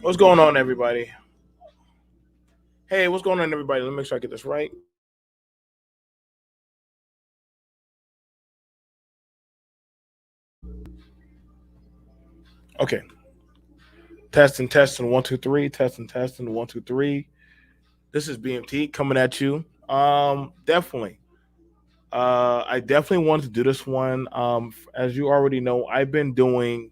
What's going on, everybody? Hey, what's going on, everybody? Let me make sure I get this right. Okay. Testing, 1, 2, 3. Testing, 1, 2, 3. This is BMT coming at you. Definitely. I definitely wanted to do this one. As you already know, I've been doing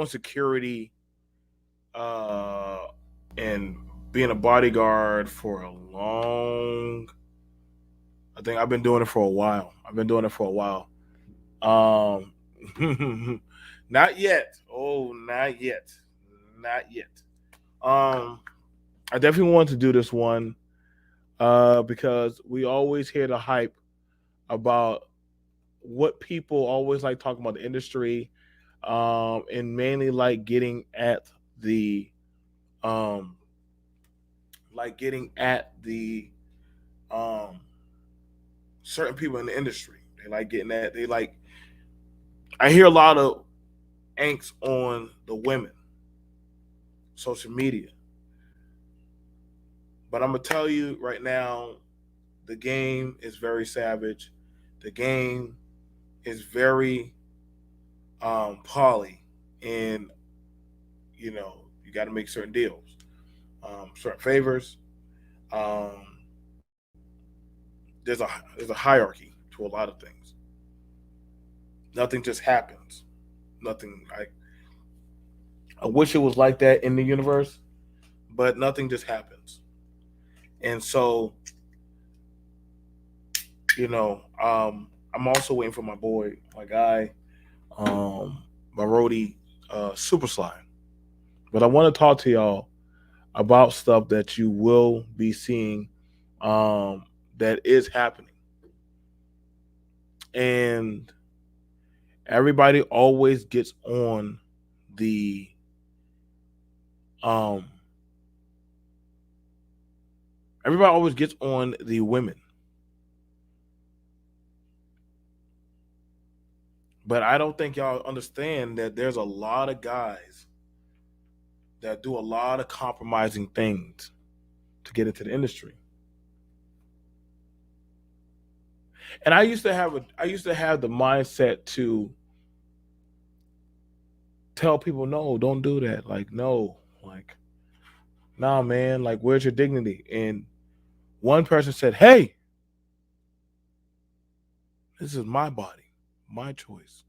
security, uh, and being a bodyguard for a long. I think I've been doing it for a while. Not yet. Oh, not yet. Not yet. Um, I definitely want to do this one because we always hear the hype about what people always like talking about the industry, and mainly um, getting at the um, certain people in the industry. They like getting at. They like. I hear a lot of angst on the women, social media. But I'm gonna tell you right now, the game is very savage. The game is very poly, and you got to make certain deals, certain favors. Um, there's a hierarchy to a lot of things. Nothing just happens. Nothing. I wish it was like that in the universe, but nothing just happens. And so I'm also waiting for my boy, my guy, Marodi, Super Slime. But I want to talk to y'all about stuff that you will be seeing, that is happening. And everybody always gets on the um everybody always gets on the women. But I don't think y'all understand that there's a lot of guys that do a lot of compromising things to get into the industry. And I used to have the mindset to tell people, no, don't do that. Like, no, like, nah, man, like, where's your dignity? And one person said, hey, this is my body, my choice.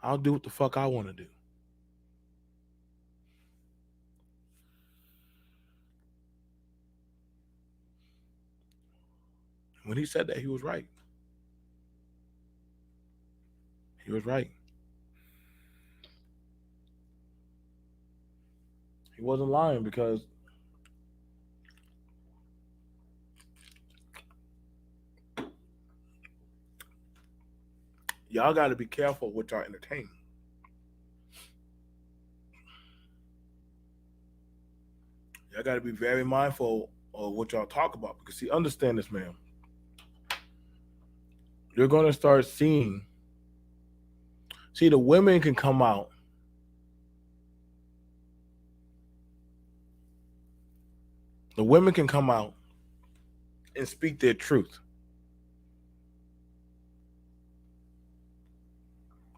I'll do what the fuck I want to do. When he said that, he was right. He was right. He wasn't lying because y'all got to be careful what y'all entertain. Y'all got to be very mindful of what y'all talk about because see, understand this, man. You're going to start seeing. See, the women can come out. The women can come out and speak their truth.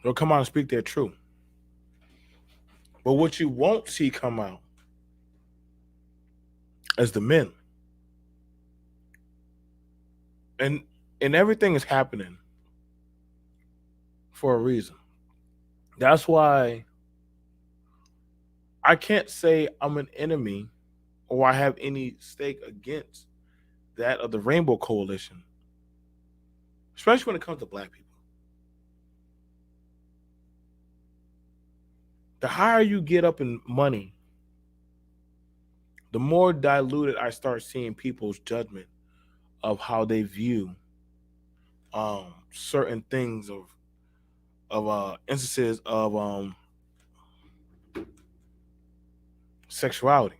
They'll come out and speak their truth. But what you won't see come out is the men. And everything is happening for a reason. That's why I can't say I'm an enemy or I have any stake against that of the Rainbow Coalition, especially when it comes to black people. The higher you get up in money, the more diluted I start seeing people's judgment of how they view certain things of instances of sexuality.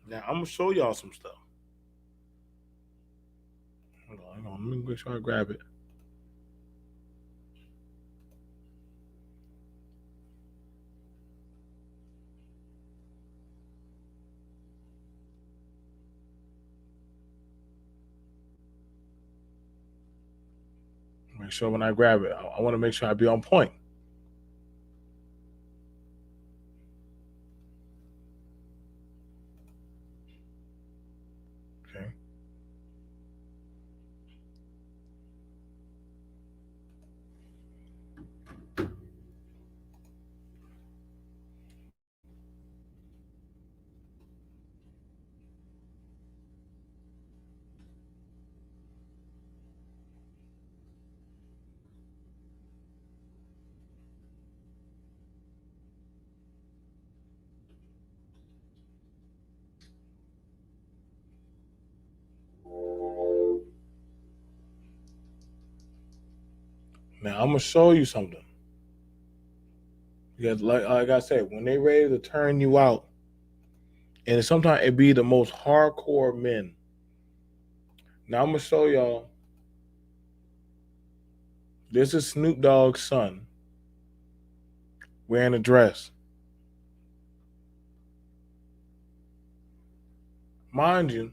Now I'm gonna show y'all some stuff. Hold on, let me make sure I grab it. Make sure when I grab it, I want to make sure I be on point. Okay. Now I'm gonna show you something. Because like I said, when they ready to turn you out, and sometimes it be the most hardcore men. Now I'm gonna show y'all. This is Snoop Dogg's son wearing a dress. Mind you,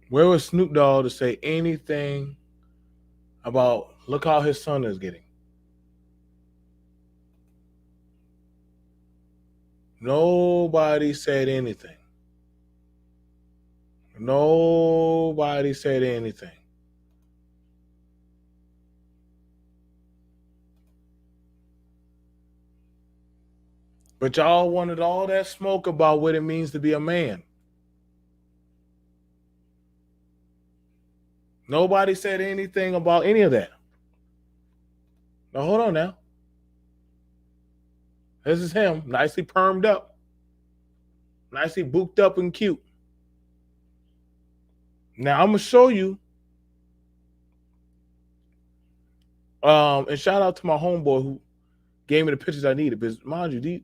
where was Snoop Dogg to say anything about look how his son is getting? Nobody said anything. Nobody said anything. But y'all wanted all that smoke about what it means to be a man. Nobody said anything about any of that. Now hold on now. This is him, nicely permed up, nicely booked up and cute. Now I'm gonna show you. And shout out to my homeboy who gave me the pictures I needed. Because mind you,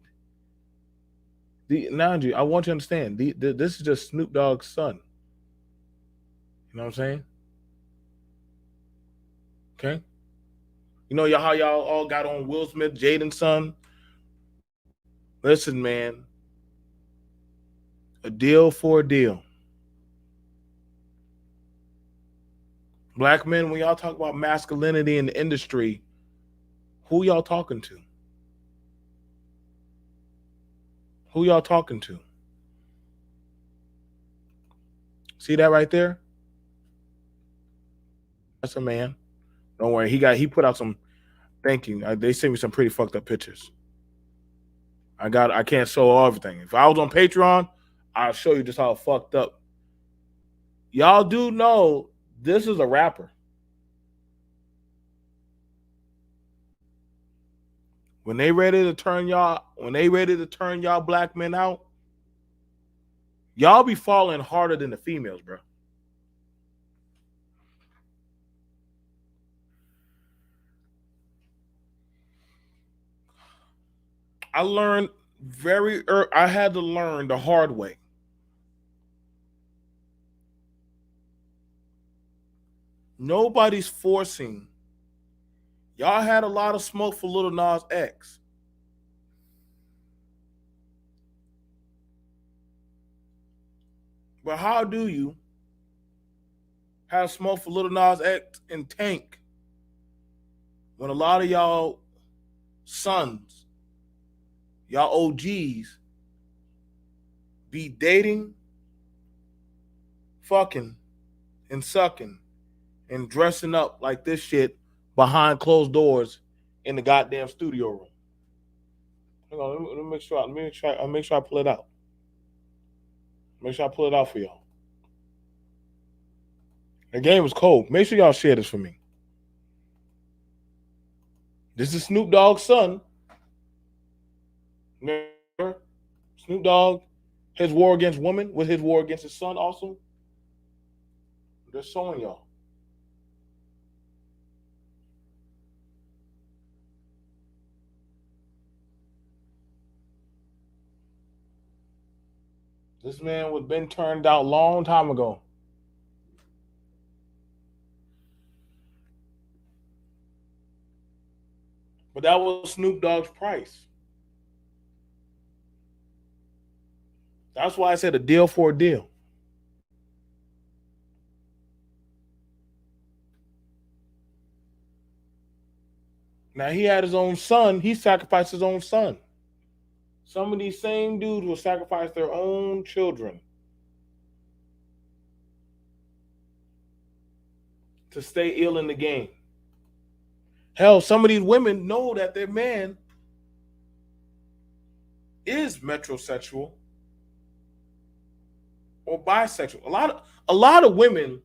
mind you, I want you to understand. This is just Snoop Dogg's son. You know what I'm saying? Okay. You know how y'all all got on Will Smith, Jaden's son. Listen, man. A deal for a deal. Black men, when y'all talk about masculinity in the industry, who y'all talking to? Who y'all talking to? See that right there? That's a man. Don't worry. He put out some. Thank you. They sent me some pretty fucked up pictures. I can't show everything. If I was on Patreon, I'll show you just how fucked up. Y'all do know this is a rapper. When they ready to turn y'all black men out, y'all be falling harder than the females, bro. I learned I had to learn the hard way. Nobody's forcing. Y'all had a lot of smoke for Little Nas X. But how do you have smoke for Little Nas X and Tank when a lot of y'all sons, y'all OGs, be dating, fucking, and sucking and dressing up like this shit behind closed doors in the goddamn studio room? Hang on, let me make sure. I'll make sure I pull it out. Make sure I pull it out for y'all. The game was cold. Make sure y'all share this for me. This is Snoop Dogg's son. Remember? Snoop Dogg, his war against women, with his war against his son also. They're showing y'all. This man was been turned out long time ago. But that was Snoop Dogg's price. That's why I said a deal for a deal. Now he had his own son. He sacrificed his own son. Some of these same dudes will sacrifice their own children to stay ill in the game. Hell, some of these women know that their man is metrosexual or bisexual. A lot of women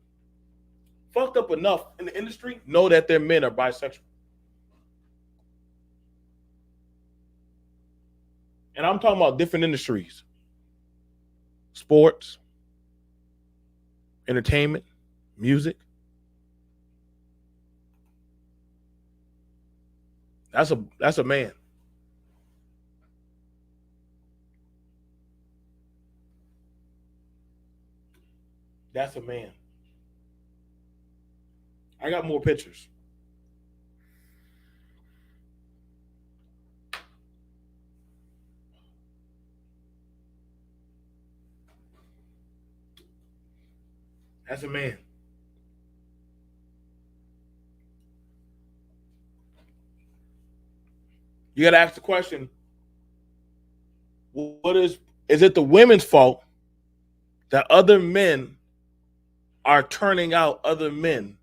fucked up enough in the industry know that their men are bisexual. And I'm talking about different industries. Sports, entertainment, music. That's a man. That's a man. I got more pictures. That's a man. You got to ask the question: what is it the women's fault that other men are turning out other men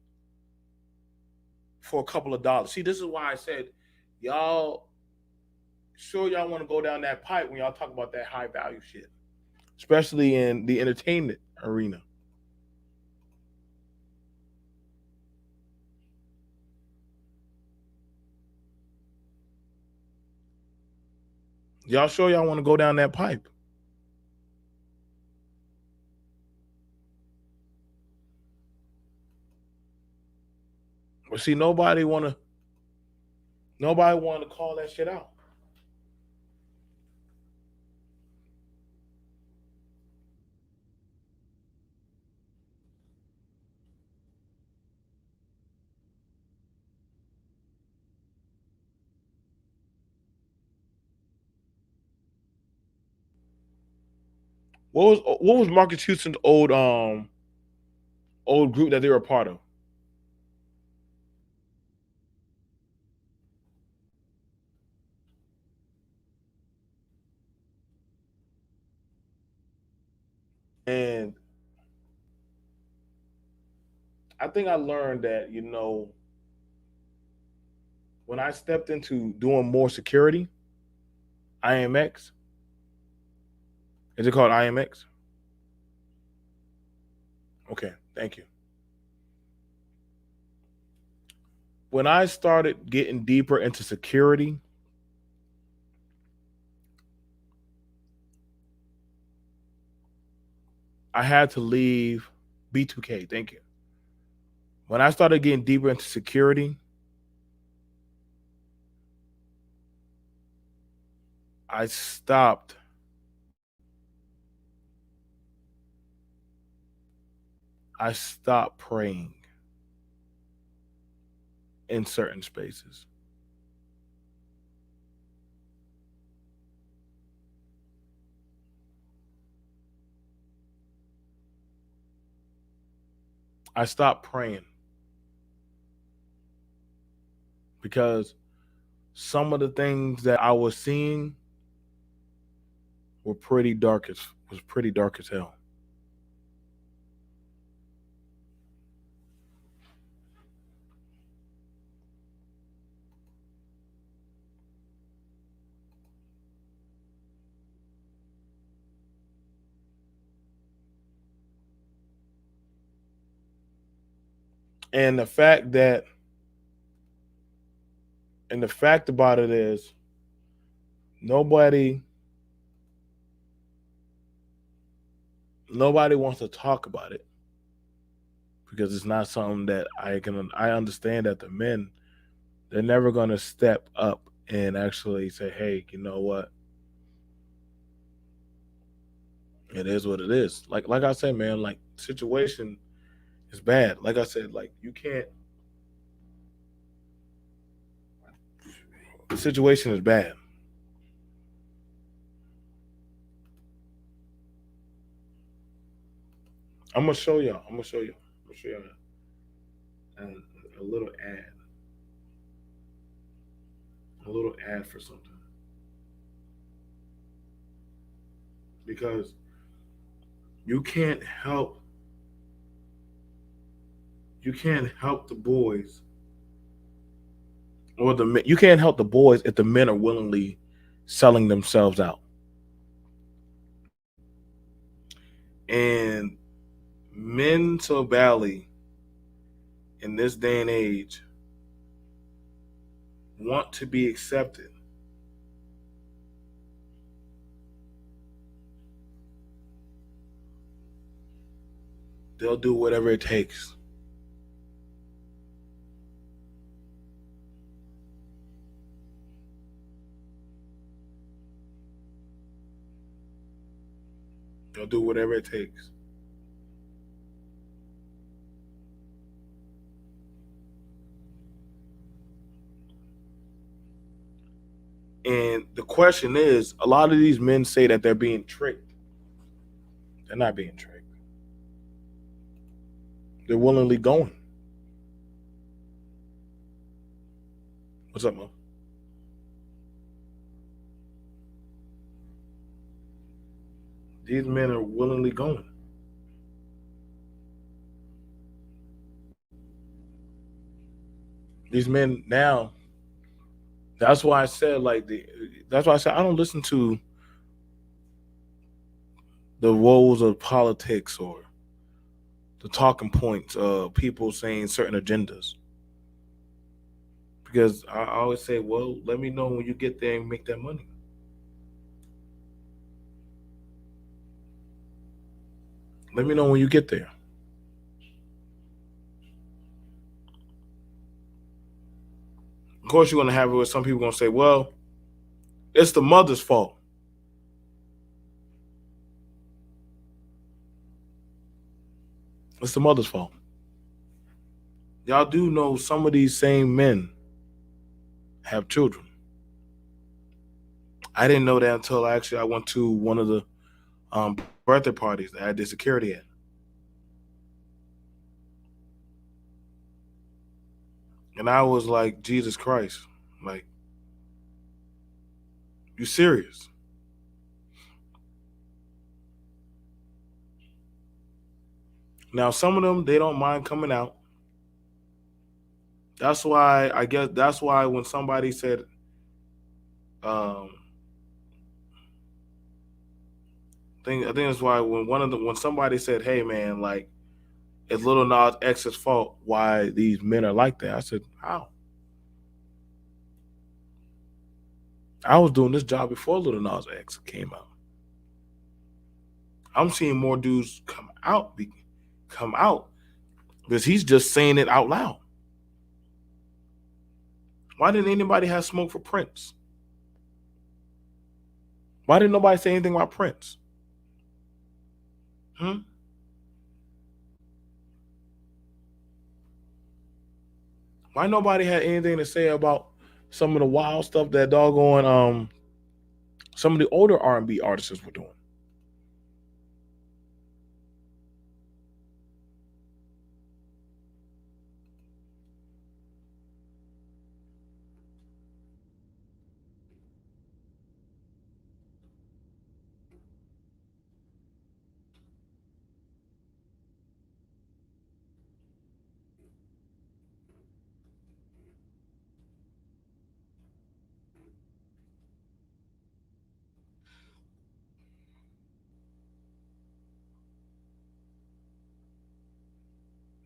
for a couple of dollars? See, this is why I said, y'all sure y'all want to go down that pipe when y'all talk about that high value shit, especially in the entertainment arena. Y'all sure y'all want to go down that pipe? But see, nobody want to call that shit out. What was Marcus Houston's old group that they were a part of? And I think I learned that, when I stepped into doing more security, IMX, is it called IMX? Okay, thank you. When I started getting deeper into security, I had to leave B2K. Thank you. When I started getting deeper into security, I stopped I stopped praying in certain spaces. I stopped praying because some of the things that I was seeing were pretty dark as hell. And the fact that and the fact about it is nobody nobody wants to talk about it because it's not something that I understand that the men, they're never going to step up and actually say, "Hey, you know what? It is what it is." Like I said, man, like situation is bad. Like I said, like you can't the situation is bad. I'm gonna show y'all. I'm gonna show y'all a little ad, a little ad for something because you can't help you can't help the boys or you can't help the boys if the men are willingly selling themselves out. And men so badly in this day and age want to be accepted. They'll do whatever it takes. They'll do whatever it takes. And the question is, a lot of these men say that they're being tricked. They're not being tricked. They're willingly going. What's up, Mo? These men are willingly going. These men now. That's why I said That's why I said I don't listen to the woes of politics or the talking points of people saying certain agendas because I always say, well, let me know when you get there and make that money. Let me know when you get there. Of course, you're gonna have it where some people gonna say, well, it's the mother's fault. It's the mother's fault. Y'all do know some of these same men have children. I didn't know that until I went to one of the um, birthday parties that I did security at. And I was like, Jesus Christ, like, you serious? Now, some of them, they don't mind coming out. That's why, I guess, that's why when somebody said, um, I think that's why when somebody said, hey, man, like, it's Little Nas X's fault why these men are like that. I said, how? I was doing this job before Little Nas X came out. I'm seeing more dudes come out because he's just saying it out loud. Why didn't anybody have smoke for Prince? Why didn't nobody say anything about Prince? Hmm? Why nobody had anything to say about some of the wild stuff that doggone some of the older R&B artists were doing?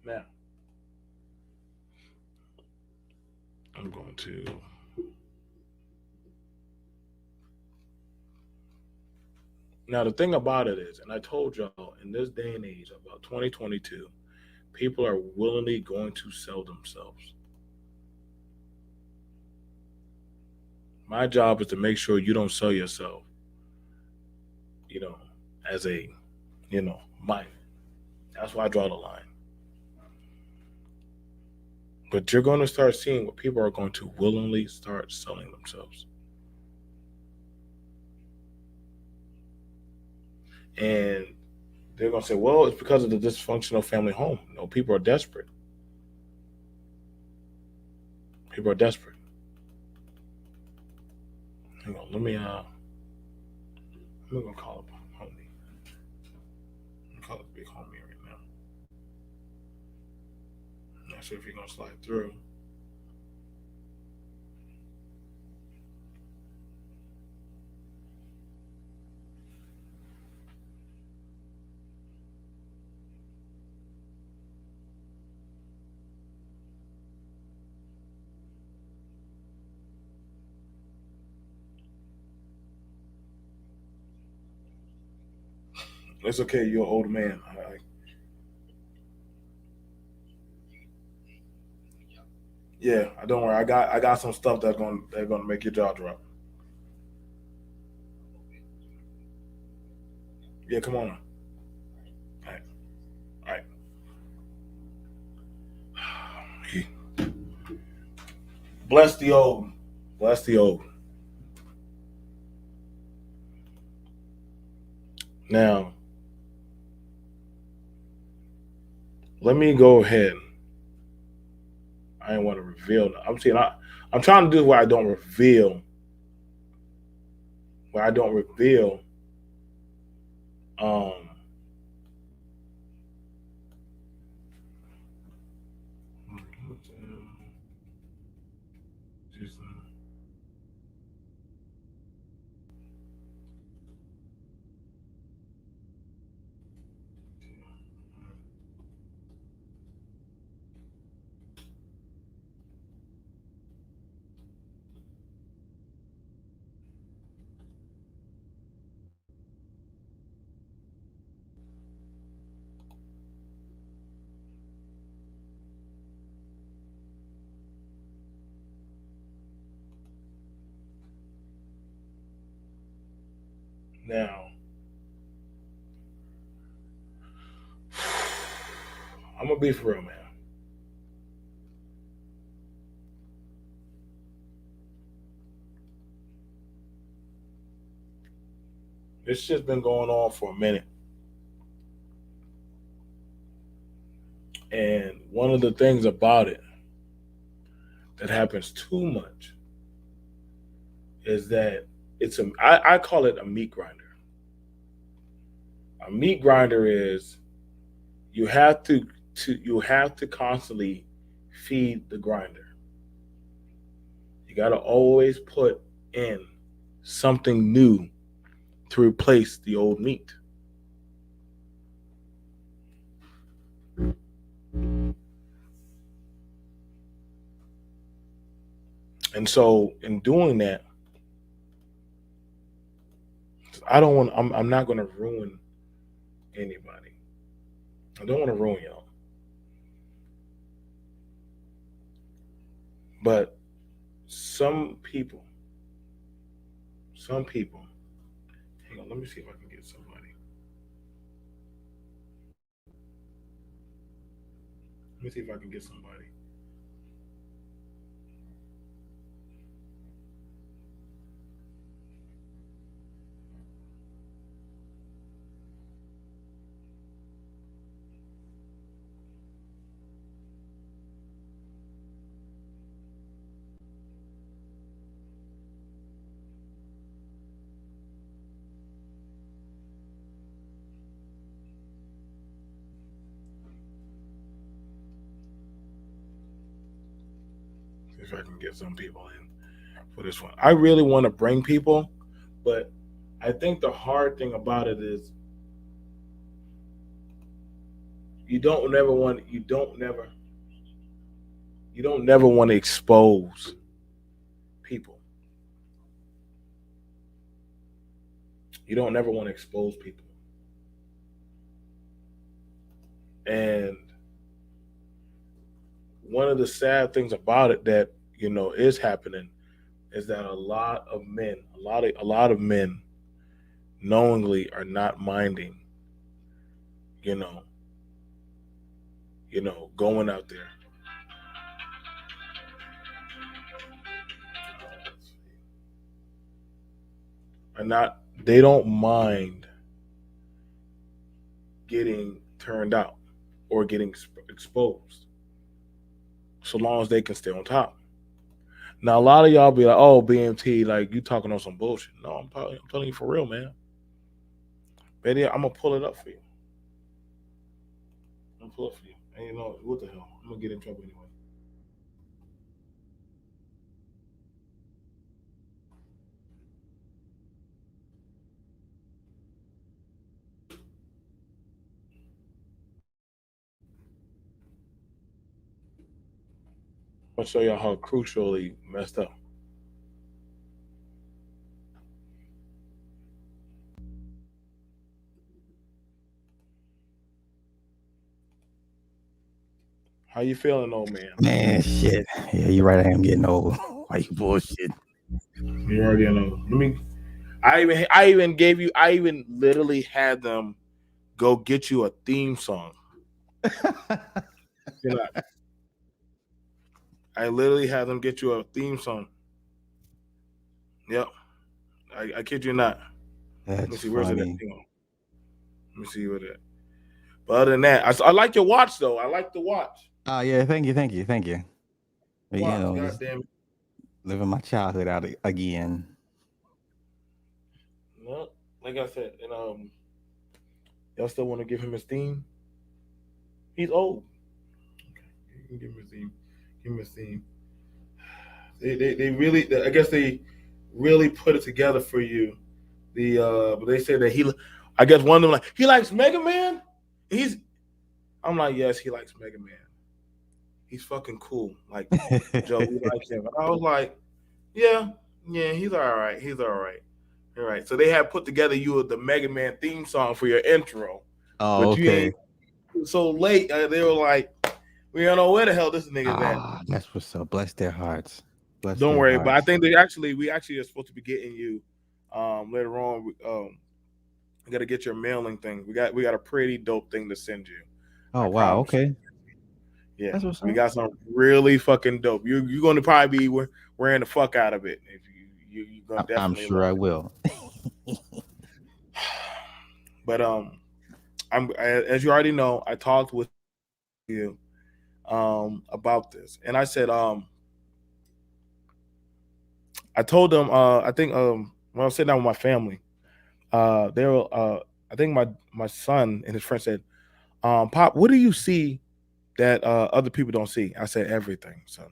Now, I'm going to. Now, the thing about it is, and I told y'all, in this day and age, about 2022, people are willingly going to sell themselves. My job is to make sure you don't sell yourself, you know, as a, minor. That's why I draw the line. But you're going to start seeing what people are going to willingly start selling themselves. And they're going to say, well, it's because of the dysfunctional family home. No, people are desperate. People are desperate. Hang on, I'm gonna call up homie. Call it big homie right now. Not sure if he's gonna slide through. It's okay, you're an old man. Yeah, don't worry. I got some stuff that's gonna make your jaw drop. Yeah, come on. All right, all right. Bless the old. Bless the old. Now, let me go ahead. I didn't want to reveal. I'm trying to do where I don't reveal. Where I don't reveal. Um. Now, I'm gonna be for real, man. This shit's been going on for a minute, and one of the things about it that happens too much is that I call it a meat grinder. A meat grinder is you have to constantly feed the grinder. You got to always put in something new to replace the old meat. And so in doing that, I don't want I'm not going to ruin anybody. I don't want to ruin y'all. But some people some people Let me see if I can get somebody. Let me see if I can get somebody. See if I can get some people in for this one. I really want to bring people, but I think the hard thing about it is you don't never want to expose people. You don't never want to expose people. And one of the sad things about it that is happening is that a lot of men knowingly are not minding, you know, going out there. Are not They don't mind getting turned out or getting exposed, so long as they can stay on top. Now, a lot of y'all be like, "Oh, BMT, like you talking on some bullshit." No, I'm telling you for real, man. Baby, I'm gonna pull it up for you. I'm gonna pull it for you. And you know what the hell? I'm gonna get in trouble anyway. I'm gonna show y'all how crucially messed up. How you feeling, old man? Man, shit. Yeah, you're right. I am getting old. Why you bullshit? You already know. Let me. I even literally had them go get you a theme song. You know, I literally had them get you a theme song. Yep. I kid you not. Let me That's see. Where's it at? funny. Hang on. Let me see what it. But other than that, I like your watch though. I like the watch. Oh yeah, thank you, thank you, thank you. But, Watch. God just damn it. living my childhood out again. No, like I said, and y'all still want to give him his theme? He's old. Okay, you can give him his theme. Give him his theme. They really. I guess they really put it together for you. But they said that I guess one of them like he likes Mega Man. He's. I'm like, yes, he likes Mega Man. He's fucking cool. Like Joe, we like him. And I was like, yeah, yeah, he's all right. He's all right. All right. So they had put together you with the Mega Man theme song for your intro, Oh, but you okay. ain't so late. They were like, we don't know where the hell this nigga's at. Ah, that's what's up. Bless their hearts. Bless Don't their worry, but I hearts. think we actually are supposed to be getting you later on. We got to get your mailing thing. We got a pretty dope thing to send you. Oh I wow, promise you. okay. Yeah, That's what's we up. got some really fucking dope. You're going to probably be wearing the fuck out of it. If you're gonna I'm definitely sure love I it. will. But as you already know, I talked with you about this, and I said I told them I think when I was sitting down with my family, they were I think my son and his friend said, Pop, what do you see that other people don't see? I said everything, son,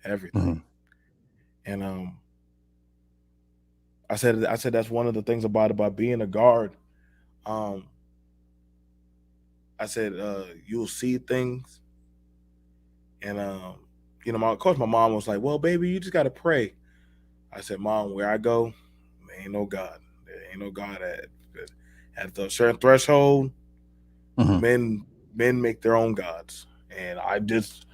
everything. Mhm. And I said that's one of the things about being a guard. Um, I said you'll see things, and of course, my mom was like, "Well, baby, you just got to pray." I said, "Mom, where I go, there ain't no God. There ain't no God at the certain threshold. Mhm. Men make their own gods, and I'm just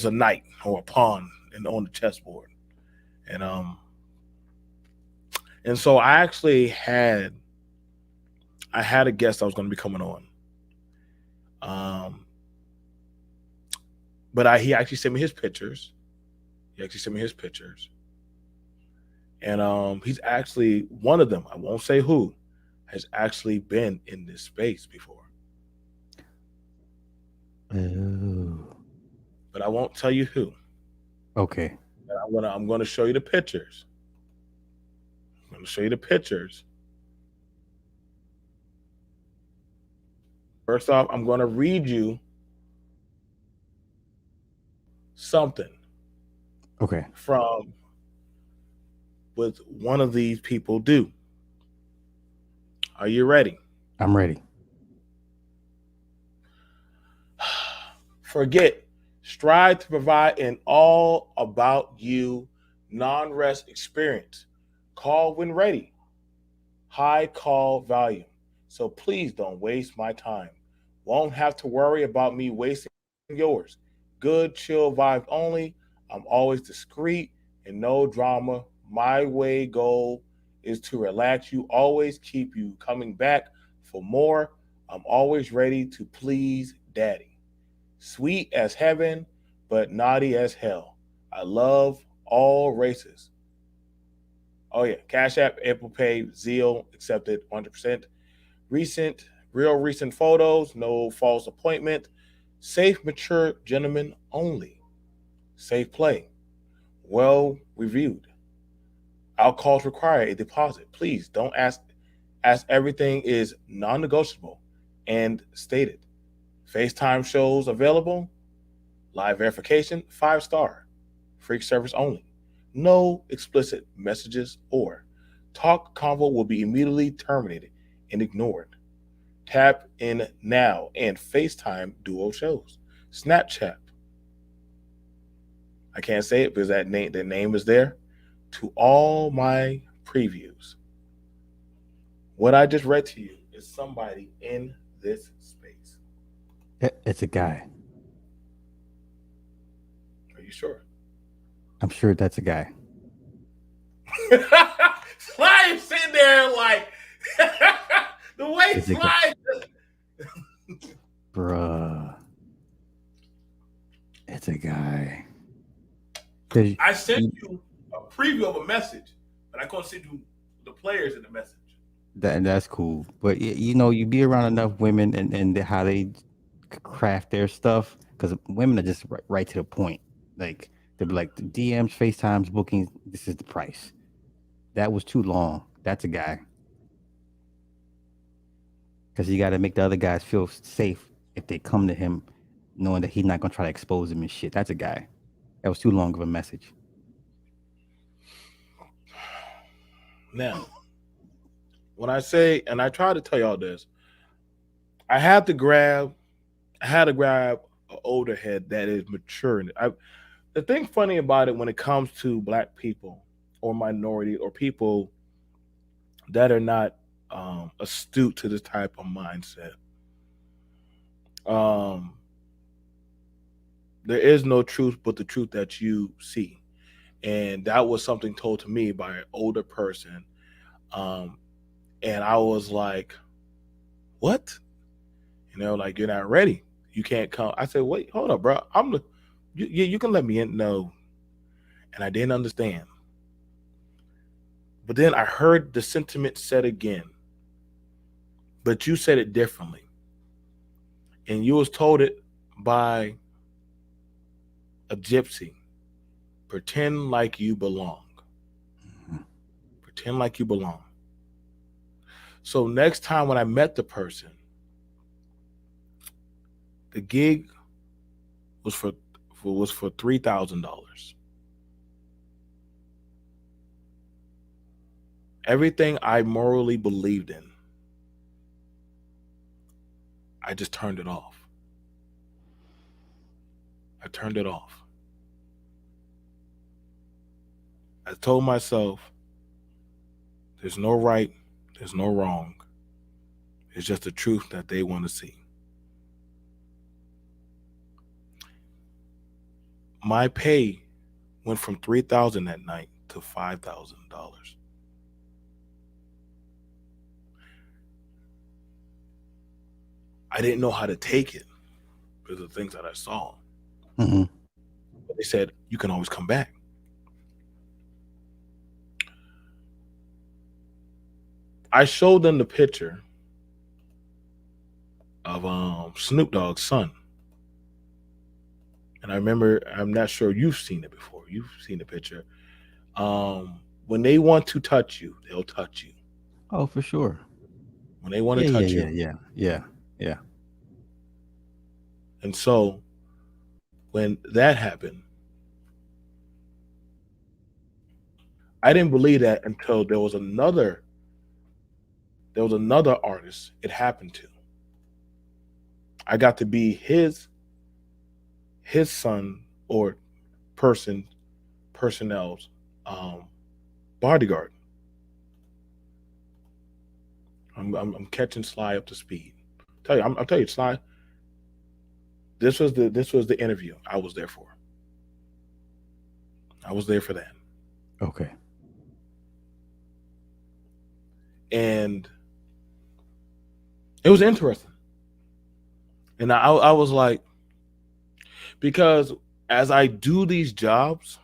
a knight or a pawn on the chessboard." And so I actually had I had a guest that was going to be coming on. But he actually sent me his pictures. And he's actually one of them. I won't say who has actually been in this space before. Oh. But I won't tell you who. Okay. And I'm gonna show you the pictures. First off, I'm gonna read you something. Okay. From what one of these people do. Are you ready? I'm ready. Forget. Strive to provide an all about you non-rest experience. Call when ready. High call volume. So please don't waste my time. Won't have to worry about me wasting yours. Good chill vibes only. I'm always discreet and no drama. My way goal is to relax you, always keep you coming back for more. I'm always ready to please daddy. Sweet as heaven, but naughty as hell. I love all races. Oh yeah, Cash App, Apple Pay, Zelle accepted 100%. Real recent photos, no false appointment. Safe, mature gentlemen only. Safe play. Well reviewed. Alcohols require a deposit. Please don't ask. Everything is non-negotiable and stated. FaceTime shows available. Live verification, 5-star. Freak service only. No explicit messages or talk convo will be immediately terminated and ignored. Tap in now and FaceTime duo shows. Snapchat. I can't say it because the name is there. To all my previews. What I just read to you is somebody in this space. It's a guy. Are you sure? I'm sure that's a guy. Sly is sitting there like the way Sly. Bruh. It's a guy. I sent you a preview of a message, but I couldn't send you the players in the message. That's cool. But you be around enough women and how they craft their stuff, because women are just right to the point. Like they'll be like, the DMs, FaceTimes, bookings, this is the price. That was too long. That's a guy. Because you got to make the other guys feel safe if they come to him knowing that he's not going to try to expose them and shit. That's a guy. That was too long of a message. Now, when I say, and I try to tell y'all this, I had to grab an older head that is mature. The thing funny about it when it comes to black people or minority or people that are not astute to this type of mindset, there is no truth but the truth that you see. And that was something told to me by an older person. And I was like, what? Like, you're not ready. You can't come. I said, wait, hold up, bro. You can let me in. No. And I didn't understand. But then I heard the sentiment said again. But you said it differently. And you was told it by a gypsy. Pretend like you belong. Pretend like you belong. So next time when I met the person, the gig was for $3,000. Everything I morally believed in, I just turned it off. I turned it off. I told myself, there's no right, there's no wrong. It's just the truth that they want to see. My pay went from $3,000 that night to $5,000. I didn't know how to take it because of the things that I saw. Mm-hmm. But they said, you can always come back. I showed them the picture of Snoop Dogg's son. And I remember, I'm not sure you've seen it before. You've seen the picture. When they want to touch you, they'll touch you. Oh, for sure. When they want Yeah, to yeah, touch yeah, you. yeah, yeah. And so when that happened, I didn't believe that until there was another artist it happened to. I got to be his son or personnel's bodyguard. I'm catching Sly up to speed. I'll tell you, Sly. This was the interview I was there for. I was there for that. Okay. And it was interesting. And I was like, because as I do these jobs,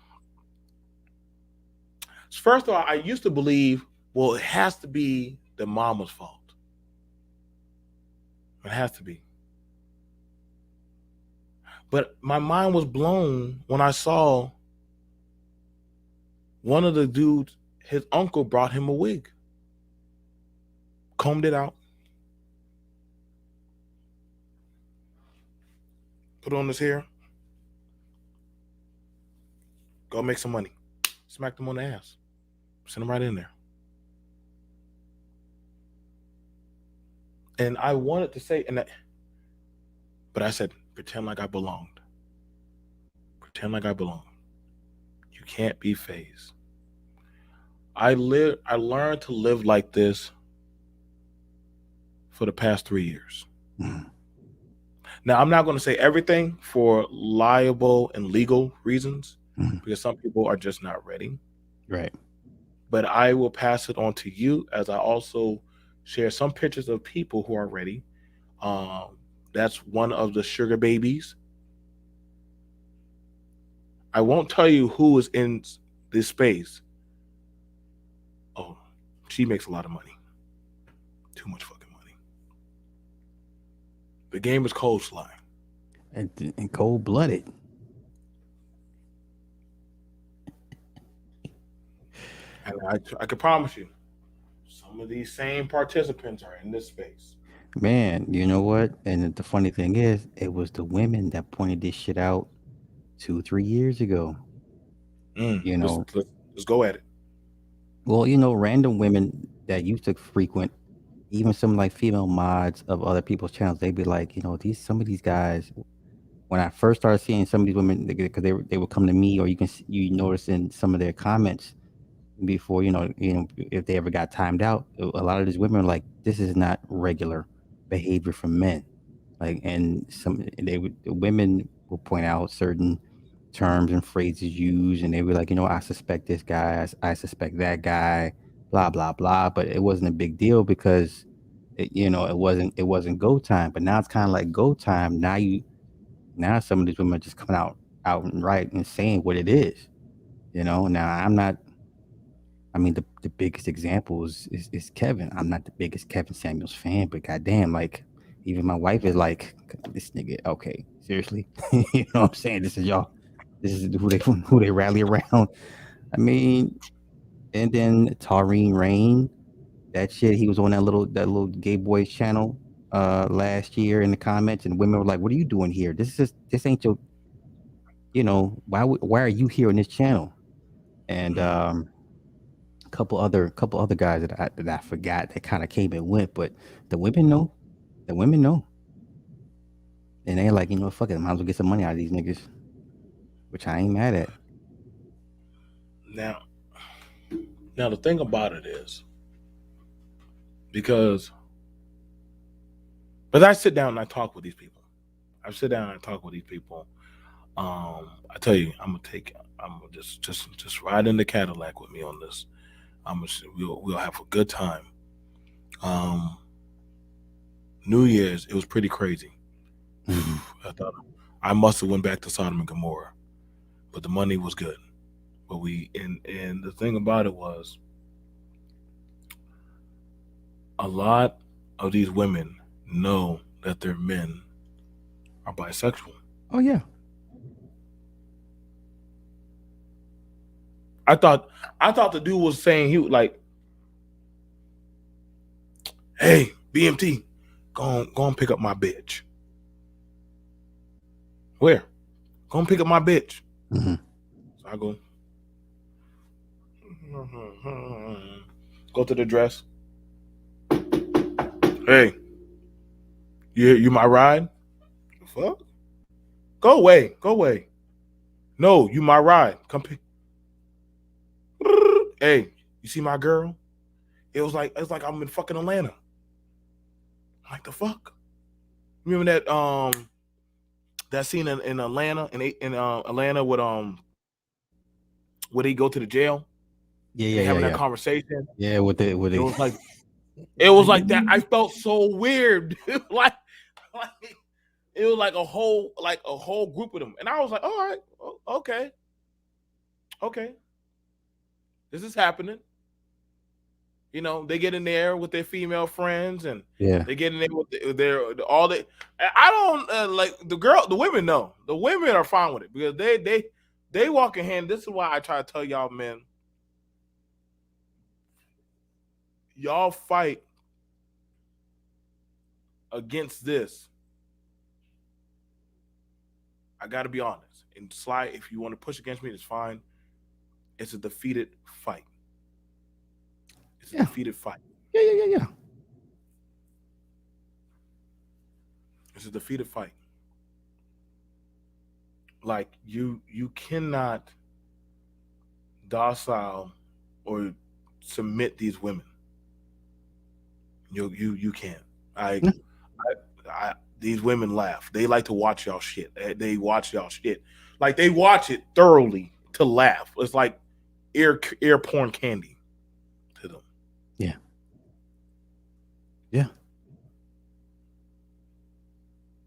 first of all, I used to believe, well, it has to be the mama's fault. It has to be. But my mind was blown when I saw one of the dudes, his uncle brought him a wig, combed it out, put on his hair, go make some money, smacked him on the ass, sent him right in there. And I wanted to say, but I said, pretend like I belonged. Pretend like I belong. You can't be phased. I learned to live like this for the past 3 years. Mm-hmm. Now, I'm not going to say everything for liable and legal reasons, because some people are just not ready. Right. But I will pass it on to you as I also share some pictures of people who are ready. That's one of the sugar babies. I won't tell you who is in this space. Oh, she makes a lot of money. Too much fucking money. The game is cold, Sly. And cold-blooded. And I can promise you, some of these same participants are in this space. Man, you know what? And the funny thing is, it was the women that pointed this shit out 2-3 years ago. You know, Let's go at it. well, random women that used to frequent even some like female mods of other people's channels, they'd be like, some of these guys. When I first started seeing some of these women, because they would come to me, or you notice in some of their comments before, if they ever got timed out, a lot of these women are like, this is not regular behavior from men. Like, and women will point out certain terms and phrases used, and they were like, I suspect this guy, I suspect that guy, blah blah blah. But it wasn't a big deal because it wasn't go time. But now it's kind of like go time. Now some of these women are just coming out and right and saying what it is. Now I'm not. I mean, the biggest example is Kevin. I'm not the biggest Kevin Samuels fan, but goddamn, like, even my wife is like, this nigga. Okay, seriously, you know what I'm saying? This is y'all. This is who they rally around. I mean, and then Taurine Rain, that shit. He was on that little gay boys channel last year in the comments, and women were like, "What are you doing here? This ain't your. Why are you here on this channel?" And couple other guys that I forgot that kind of came and went, but the women know. And they're like, fuck it, I might as well get some money out of these niggas, which I ain't mad at. Now the thing about it is, because I sit down and I talk with these people. I tell you, I'm gonna just ride in the Cadillac with me on this. We'll have a good time. New Year's, it was pretty crazy. Hmm. I thought I must have went back to Sodom and Gomorrah, but the money was good. But and the thing about it was a lot of these women know that their men are bisexual. Oh yeah. I thought I thought the dude was saying he was like, "Hey, BMT, go on pick up my bitch." Where? Go and pick up my bitch. Hmm. So I go to the dress. Hey, you my ride? The fuck? Go away. Go away. No, you my ride. Come pick. Hey, you see my girl? It's like I'm in fucking Atlanta. I'm like the fuck? Remember that scene in Atlanta in Atlanta with where they go to the jail Yeah, and yeah, they yeah, having that yeah. conversation. Yeah, with It the was like it was like that. I felt so weird. like it was like a whole group of them, and I was like, all right, okay, okay, this is happening. They get in there with their female friends, and yeah. they get in there with their all the. I don't like the women. No, the women are fine with it because they walk in hand. This is why I try to tell y'all, men, y'all fight against this. I got to be honest. And Sly, if you want to push against me, it's fine. It's a defeated fight. It's a Yeah. defeated fight. Yeah, yeah, yeah, yeah. It's a defeated fight. Like you cannot docile or submit these women. You can't. I, Yeah. I these women laugh. They like to watch y'all shit. They watch y'all shit. Like they watch it thoroughly to laugh. It's like ear porn candy to them. Yeah. Yeah.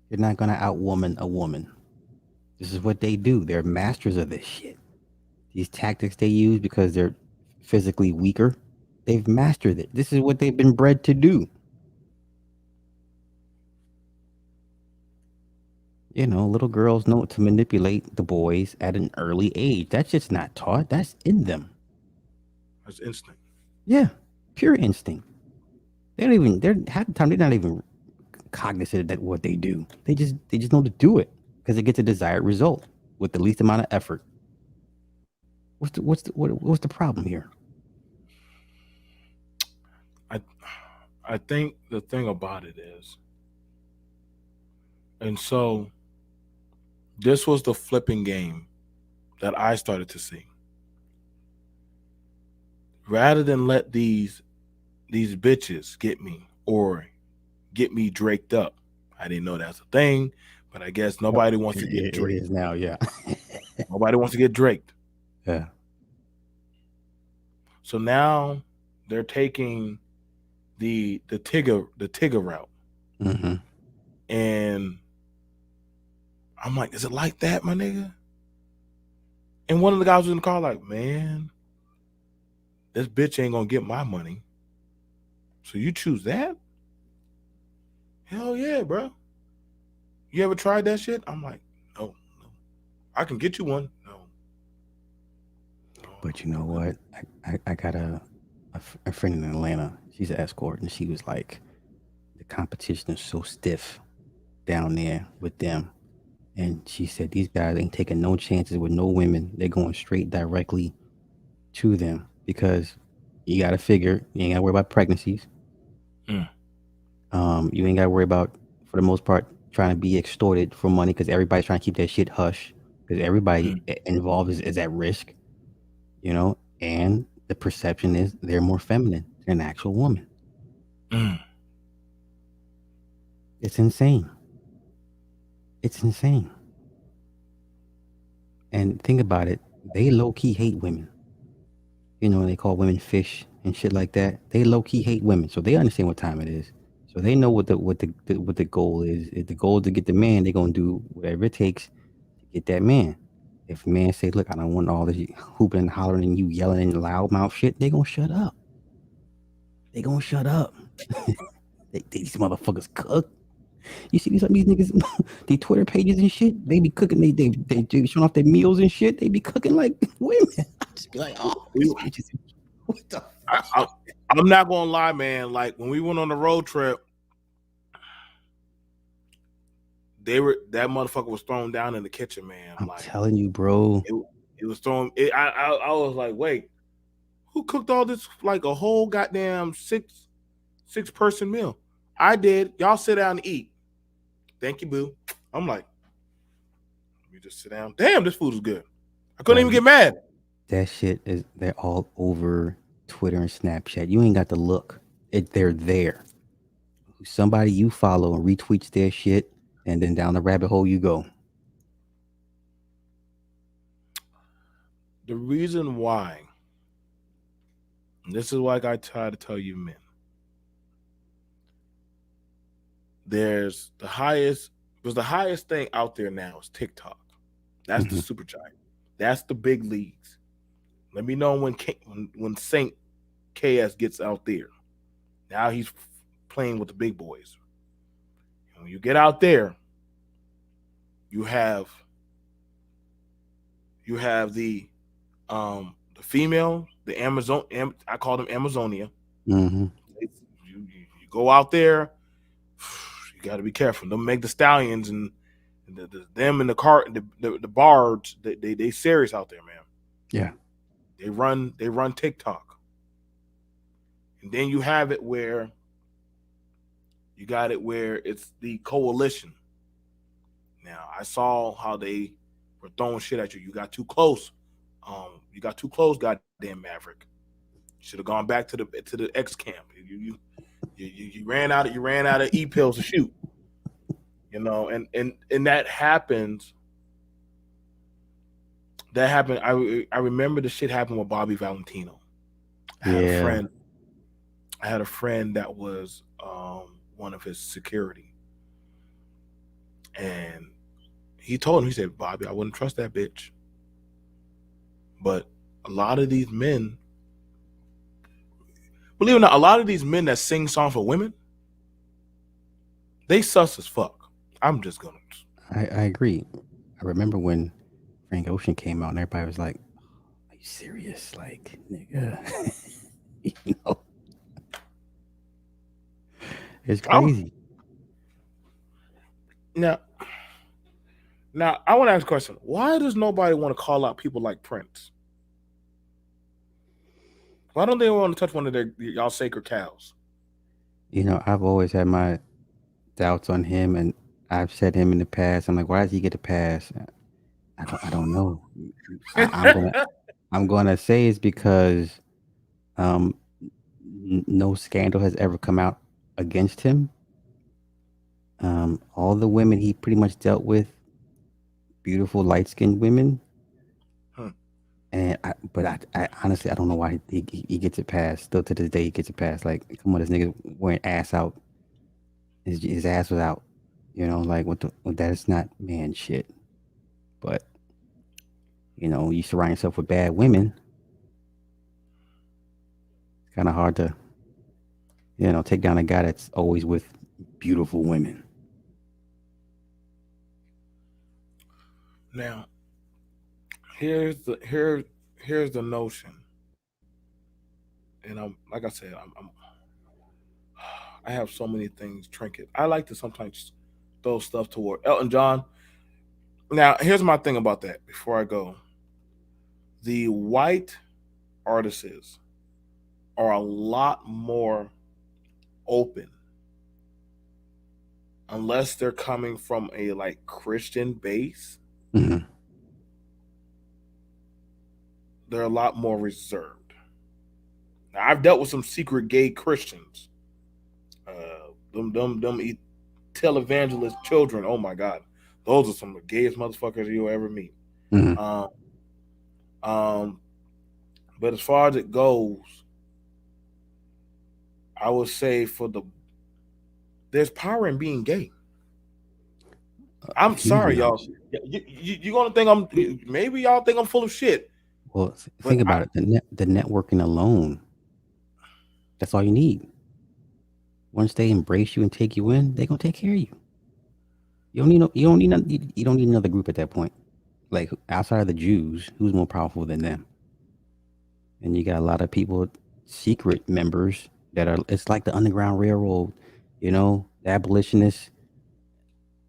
You're not gonna outwoman a woman. This is what they do. They're masters of this shit. These tactics they use because they're physically weaker, they've mastered it. This is what they've been bred to do. Little girls know to manipulate the boys at an early age. That's just not taught. That's in them. That's instinct. Yeah. Pure instinct. They're half the time they're not even cognizant that what they do. They just know to do it because it gets a desired result with the least amount of effort. What's the problem here? I think the thing about it is, and so this was the flipping game that I started to see. Rather than let these bitches get me or get me draked up. I didn't know that's a thing, but I guess nobody wants to get It draked. is now, yeah. Nobody wants to get draked. Yeah. So now they're taking the Tigger route. Mm-hmm. And I'm like, is it like that, my nigga? And one of the guys was in the car like, man, this bitch ain't gonna get my money. So you choose that? Hell yeah, bro. You ever tried that shit? I'm like, no. I can get you one. No. But you know what? I got a friend in Atlanta. She's an escort, and she was like, the competition is so stiff down there with them. And she said these guys ain't taking no chances with no women. They're going straight directly to them because you got to figure you ain't got to worry about pregnancies. Mm. You ain't got to worry about, for the most part, trying to be extorted for money because everybody's trying to keep that shit hush because everybody involved is at risk, and the perception is they're more feminine than an actual woman. Mm. It's insane. It's insane. And think about it, they low-key hate women. They call women fish and shit like that. They low-key hate women, so they understand what time it is. So they know what the goal is. If the goal is to get the man, they're gonna do whatever it takes to get that man. If man say, "Look, I don't want all this hooping and hollering and you yelling and loud mouth shit," they gonna shut up. They gonna shut up. These motherfuckers cook. You see some of these niggas, the Twitter pages and shit. They be cooking. They showing off their meals and shit. They be cooking like women. I just be like, oh, these bitches. What the? I'm not gonna lie, man. Like when we went on the road trip, that motherfucker was thrown down in the kitchen, man. I'm like, telling you, bro. It was thrown. I was like, wait, who cooked all this? Like a whole goddamn six person meal. I did. Y'all sit down and eat. Thank you, boo. I'm like, let me just sit down. Damn, this food is good. I couldn't even get mad. That shit they're all over Twitter and Snapchat. You ain't got to look. They're there. Somebody you follow and retweets their shit, and then down the rabbit hole you go. The reason why, and this is like I try to tell you men, there's the highest thing out there now is TikTok. That's the super giant. That's the big leagues. Let me know when Saint KS gets out there. Now he's playing with the big boys. And when you get out there, you have the female, the Amazon. I call them Amazonia. Mm-hmm. You go out there, you got to be careful. Don't make the stallions and them in the car, the bards. They serious out there, man. Yeah, they run TikTok, and then you have it where it's the coalition. Now I saw how they were throwing shit at you. You got too close. Goddamn Maverick. Should have gone back to the X camp. You ran out of e-pills to shoot. You know, and that happens. That happened. I remember the shit happened with Bobby Valentino. I had a friend that was one of his security, and he told him, he said, "Bobby, I wouldn't trust that bitch." But a lot of these men, believe it or not, a lot of these men that sing songs for women, they sus as fuck. I'm just gonna. I agree. I remember when Frank Ocean came out and everybody was like, "Are you serious? Like, nigga." You know, it's crazy. Now, I want to ask a question. Why does nobody want to call out people like Prince? Why don't they want to touch one of y'all sacred cows? You know, I've always had my doubts on him, and I've said him in the past. I'm like, why does he get a pass? I don't know. I'm gonna say it's because no scandal has ever come out against him. All the women he pretty much dealt with, beautiful light skinned women. And I honestly, I don't know why he gets it passed. Still to this day, he gets it passed. Like, come on, this nigga wearing ass out. His ass was out. You know, like that is not man shit. But you know, you surround yourself with bad women. It's kind of hard to, you know, take down a guy that's always with beautiful women. Now, here's the notion, and I'm like I said, I have so many things trinket. I like to sometimes throw stuff toward Elton John. Now, here's my thing about that. Before I go, the white artists are a lot more open, unless they're coming from a like Christian base. Mm-hmm. They're a lot more reserved. Now, I've dealt with some secret gay Christians. Them televangelist children. Oh my God, those are some of the gayest motherfuckers you'll ever meet. Mm-hmm. But as far as it goes, I would say for the There's power in being gay. I'm Huge sorry, y'all. amounts. You're gonna think maybe y'all think I'm full of shit. Well, But think about it. The networking alone, that's all you need. Once they embrace you and take you in, they're gonna take care of you. You don't need another group at that point. Like outside of the Jews, who's more powerful than them? And you got a lot of people, secret members that are. It's like the Underground Railroad, the abolitionists.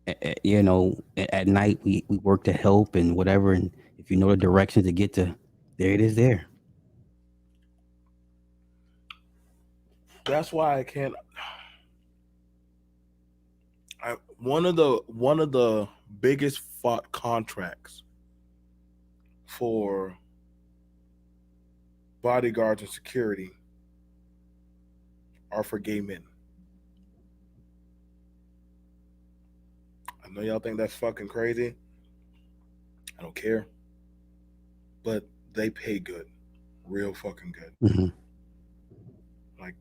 At night we work to help and whatever. And if you know the directions to get to, there it is. There. that's why I can't. One of the biggest fought contracts for bodyguards and security are for gay men. I know y'all think that's fucking crazy. I don't care. But they pay good. Real fucking good. Mm-hmm. Like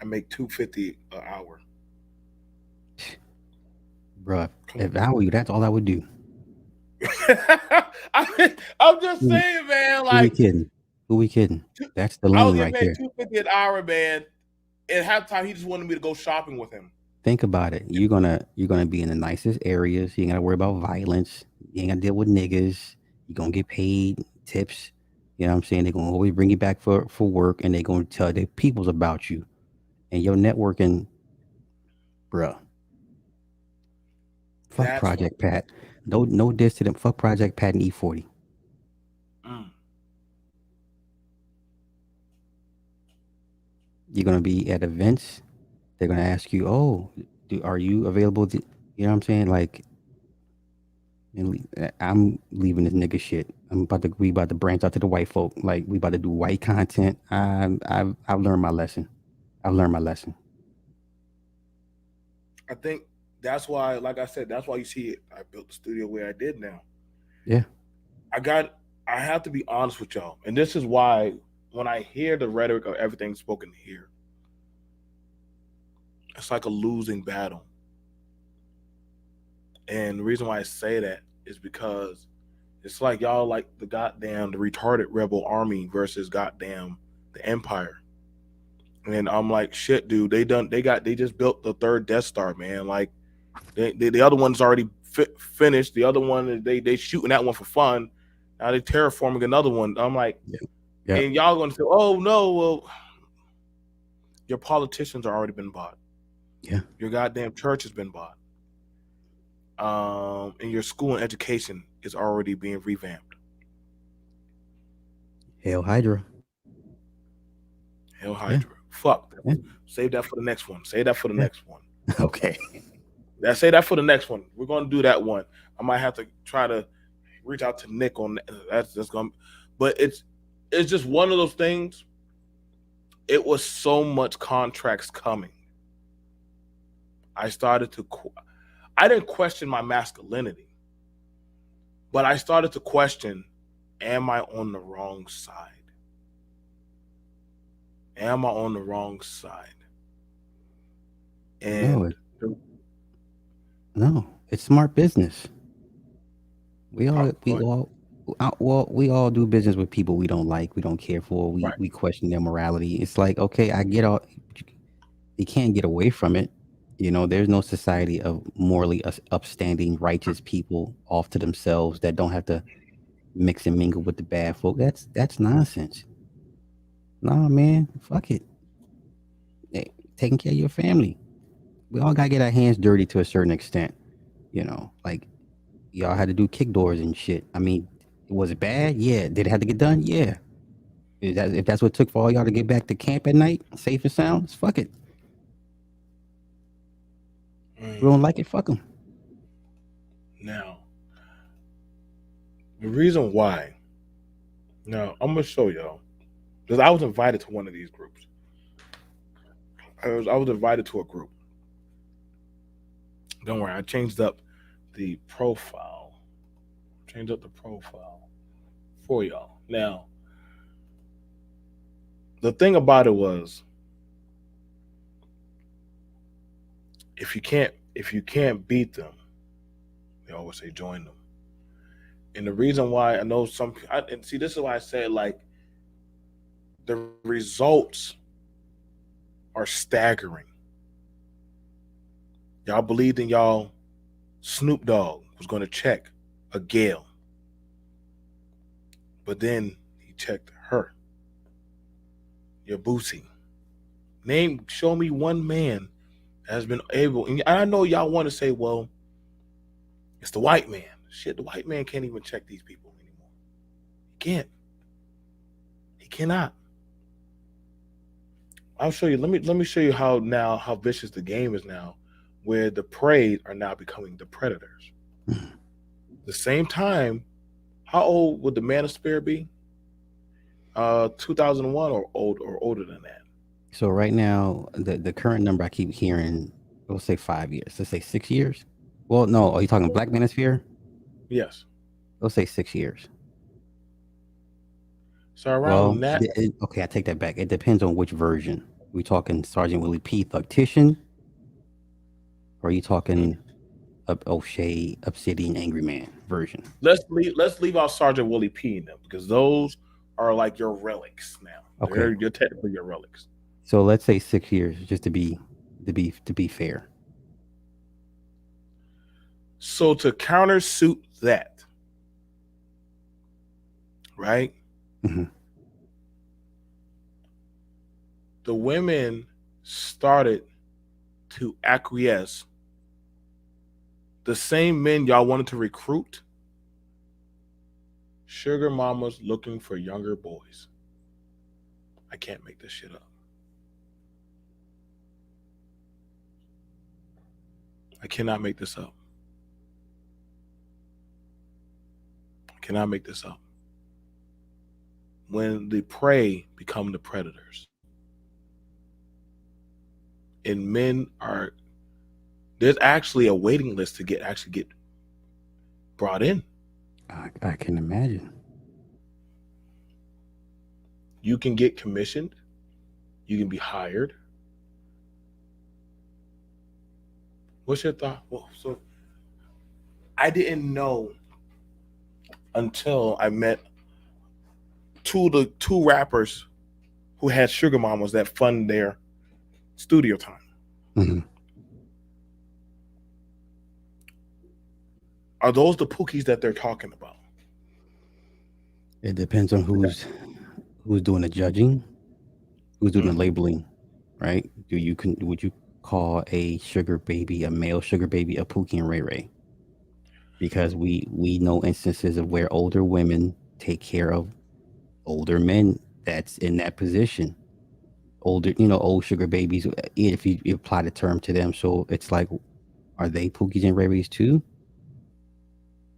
I make $250 an hour. Bruh, if I were you, that's all I would do. I'm just saying, man. Like, who we kidding? That's the I was lane getting right paid there. $250 an hour, man. At halftime, he just wanted me to go shopping with him. Think about it. You're gonna be in the nicest areas. You ain't gotta worry about violence. You ain't gotta deal with niggas. You're gonna get paid tips. You know what I'm saying? They're gonna always bring you back for work, and they're gonna tell their peoples about you and your networking, bruh. Fuck That's Project Pat. No diss to them. Fuck Project Pat and E40. You're gonna be at events. They're gonna ask you, "Oh, are you available?" You know what I'm saying? Like, I'm leaving this nigga shit. We about to branch out to the white folk. Like, we about to do white content. I've learned my lesson. I've learned my lesson. I think that's why, like I said, that's why you see it. I built the studio where I did now. Yeah. I have to be honest with y'all. And this is why when I hear the rhetoric of everything spoken here, it's like a losing battle. And the reason why I say that is because it's like y'all like the retarded rebel army versus goddamn the Empire. And I'm like, shit, dude, they just built the third Death Star, man. Like the other one's already finished. The other one, they shooting that one for fun. Now they terraforming another one. I'm like, yeah. And y'all gonna say, oh no, well, your politicians are already been bought. Yeah. Your goddamn church has been bought. And your school and education is already being revamped. Hail Hydra. Hail Hydra. Yeah. Fuck. Yeah. Save that for the next one. Say that for the next one. Okay. Say that for the next one. We're gonna do that one. I might have to try to reach out to Nick on that. That's gonna. But it's just one of those things. It was so much contracts coming. I didn't question my masculinity, but I started to question, am I on the wrong side? Am I on the wrong side? And no, it's smart business. We all do business with people we don't like, we don't care for, we question their morality. It's like, okay, I get all, you can't get away from it. There's no society of morally upstanding, righteous people off to themselves that don't have to mix and mingle with the bad folk. That's nonsense. Nah, man, fuck it. Hey, taking care of your family. We all gotta get our hands dirty to a certain extent. Like y'all had to do kick doors and shit. I mean, was it bad? Yeah. Did it have to get done? Yeah. If that's what it took for all y'all to get back to camp at night, safe and sound, fuck it. We don't like it, fuck them. Now, the reason why. Now, I'm gonna show y'all because I was invited to one of these groups. I was invited to a group. Don't worry, I changed up the profile. For y'all. Now, the thing about it was if you can't beat them, they always say join them. And the reason why I know and see, this is why I say like the results are staggering. Y'all believed in y'all Snoop Dogg was going to check a Gail, but then he checked her, your Boosie. Show me one man that has been able. And I know y'all want to say, well, it's the white man. Shit, the white man can't even check these people anymore. He can't. He cannot. I'll show you. Let me show you how vicious the game is now, where the prey are now becoming the predators. The same time, how old would the Manosphere be? 2001 or older than that. So right now, the current number I keep hearing, we'll say 5 years. Let's say 6 years. Well, no, are you talking Black Manosphere? Yes. We'll say 6 years. So around that. Okay, I take that back. It depends on which version. We talking Sergeant Willie P. Thugtician, or are you talking O'Shea Obsidian Angry Man version? Let's leave out Sergeant Willie P. in them because those are like your relics now. Okay, you're technically your relics. So let's say 6 years, just to be fair. So to countersuit that, right? Mm-hmm. The women started to acquiesce. The same men y'all wanted to recruit, sugar mamas looking for younger boys. I can't make this shit up. I cannot make this up. I cannot make this up. When the prey become the predators, and men are, there's actually a waiting list to get brought in. I can imagine. You can get commissioned. You can be hired. What's your thought? Well, so I didn't know until I met two rappers who had sugar mamas that fund their studio time. Mm-hmm. Are those the Pookies that they're talking about? It depends on who's doing the judging, who's doing the labeling, right? Would you call a sugar baby, a male sugar baby, a Pookie and Ray Ray? Because we know instances of where older women take care of older men that's in that position. Older, old sugar babies, if you apply the term to them. So it's like, are they Pookies and Ray Rays too?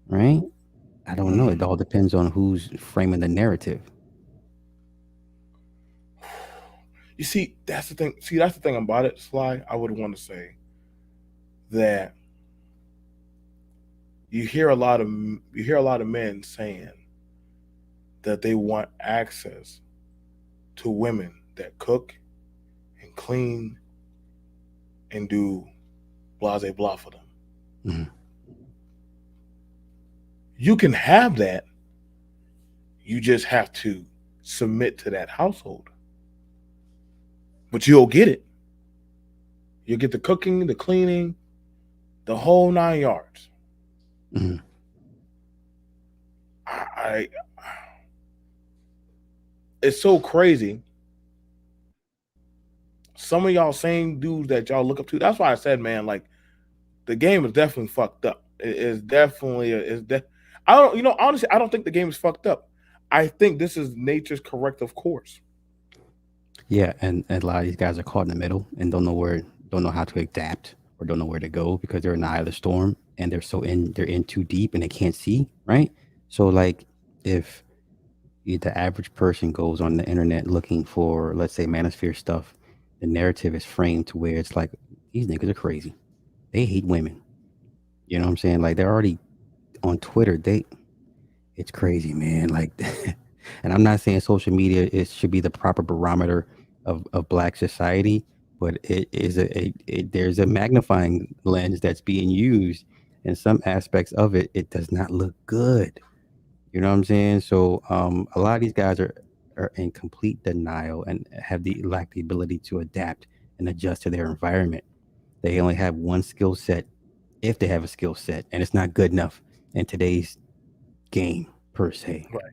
Right? I don't know. It all depends on who's framing the narrative. You see, that's the thing. See, that's the thing about it, Sly. I would want to say that you hear a lot of men saying that they want access to women that cook and clean and do blase blah for them. Mm-hmm. You can have that. You just have to submit to that household. But you'll get it. You'll get the cooking, the cleaning, the whole 9 yards. Mm-hmm. It's so crazy. Some of y'all same dudes that y'all look up to. That's why I said, man, like the game is definitely fucked up. It's definitely honestly, I don't think the game is fucked up. I think this is nature's corrective course. Yeah, and a lot of these guys are caught in the middle and don't know how to adapt or don't know where to go because they're in the eye of the storm and they're in too deep and they can't see, right? So like if the average person goes on the internet looking for, let's say, Manosphere stuff, the narrative is framed to where it's like, these niggas are crazy. They hate women. You know what I'm saying? Like they're already on Twitter. It's crazy, man. Like, and I'm not saying social media should be the proper barometer of Black society, but it is there's a magnifying lens that's being used, and some aspects of it, it does not look good. You know what I'm saying? So a lot of these guys are in complete denial and have the lack the ability to adapt and adjust to their environment. They only have one skill set, if they have a skill set, and it's not good enough in today's game per se. Right.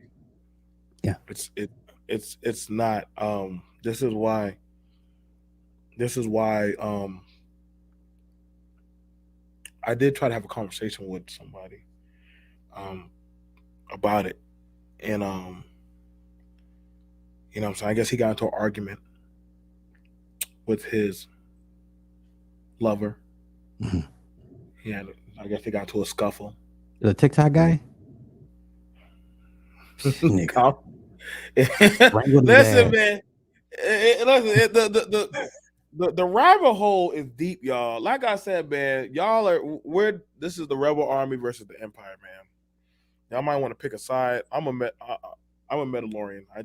Yeah. It's not. This is why. This is why. I did try to have a conversation with somebody, um, about it, and you know, what I'm saying, I guess he got into an argument with his lover. Mhm. He had, I guess, they got into a scuffle. The TikTok And guy, nigga, Calm. wrangle his Listen, ass. man. Listen, the rabbit hole is deep, y'all. Like I said, man, y'all are we're. This is the Rebel Army versus the Empire, man. Y'all might want to pick a side. I'm a Mandalorian. I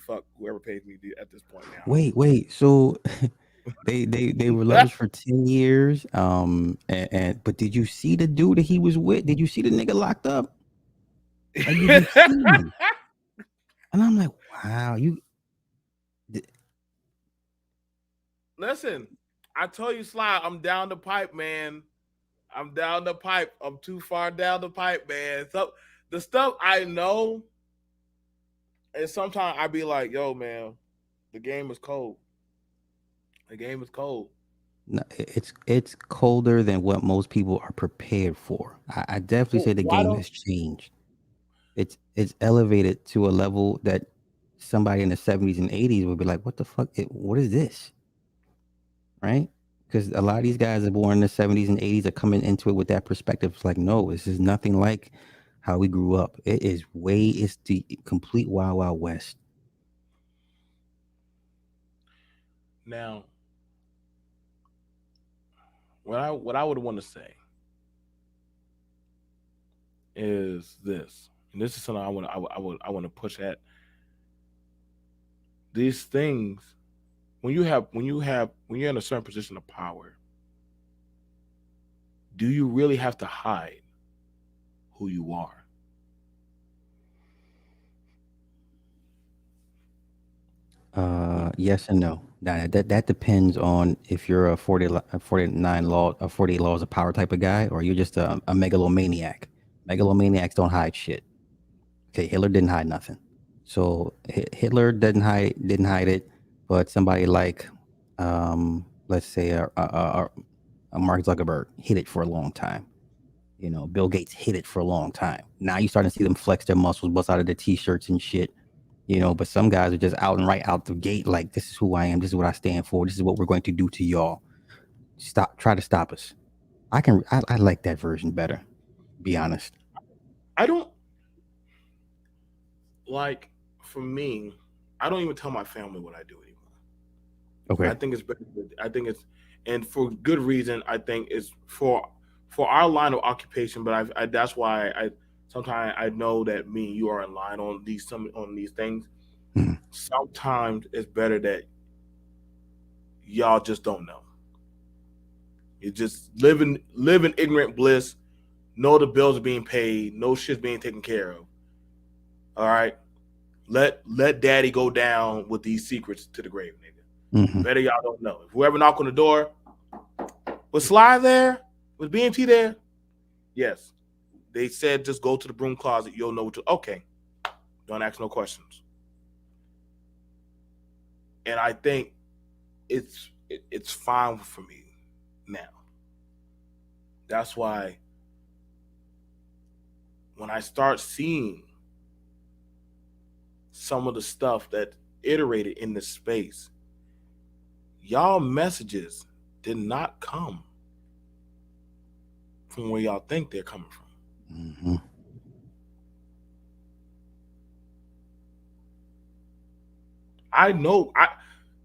fuck whoever pays me at this point Wait. So they were now. lovers for 10 years. And but did you see the dude that he was with? Did you see the nigga locked up? Like, did you see him? And I'm like, wow, you. Listen, I told you, Sly, I'm down the pipe, man. I'm down the pipe. I'm too far down the pipe, man. So the stuff I know, and sometimes I be like, yo, man, the game is cold. The game is cold. No, it's colder than what most people are prepared for. I definitely Well, say the why game don't has changed. It's elevated to a level that somebody in the 70s and 80s would be like, "What the fuck? What is this?" Right? Because a lot of these guys are born in the 70s and 80s are coming into it with that perspective. It's like, no, this is nothing like how we grew up. It's the complete wild wild west. now what I would want to say is this, and this is something I want to push at these things. When you're in a certain position of power, do you really have to hide who you are? Yes and no. That depends on if you're a 49 law, a 48 laws of power type of guy, or you're just a megalomaniac. Megalomaniacs don't hide shit. Okay, Hitler didn't hide nothing. So Hitler didn't hide it, but somebody like, let's say a Mark Zuckerberg hid it for a long time. You know, Bill Gates hid it for a long time. Now you're starting to see them flex their muscles, bust out of their t-shirts and shit. You know, but some guys are just out and right out the gate, like, this is who I am, this is what I stand for, this is what we're going to do to y'all. Try to stop us. I like that version better. Be honest. I don't like. For me, I don't even tell my family what I do anymore. I Okay. think it's better. I think it's, and for good reason. I think it's for our line of occupation. But I that's why I sometimes I know that me and you are in line on these things. Mhm. Sometimes it's better that y'all just don't know. You just live in ignorant bliss. Know the bills are being paid. No shit's being taken care of. All right. Let daddy go down with these secrets to the grave, nigga. Mhm. Better y'all don't know. If whoever knock on the door, was Sly there? Was BMT there? Yes. They said just go to the broom closet. You'll know what to. Okay. Don't ask no questions. And I think it's fine for me now. That's why when I start seeing some of the stuff that iterated in this space, y'all messages did not come from where y'all think they're coming from. Mhm. I know.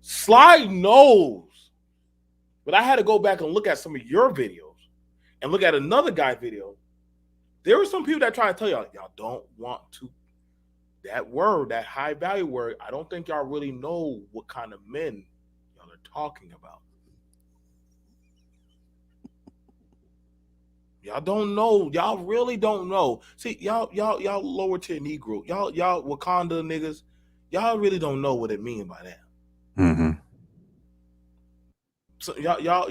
Sly knows, but I had to go back and look at some of your videos and look at another guy's video. There were some people that try to tell y'all don't want to, that word, that high value word. I don't think y'all really know what kind of men y'all are talking about. Y'all don't know. Y'all really don't know. See, y'all lower tier Negro. Y'all Wakanda niggas. Y'all really don't know what it means by that. Mm-hmm. So y'all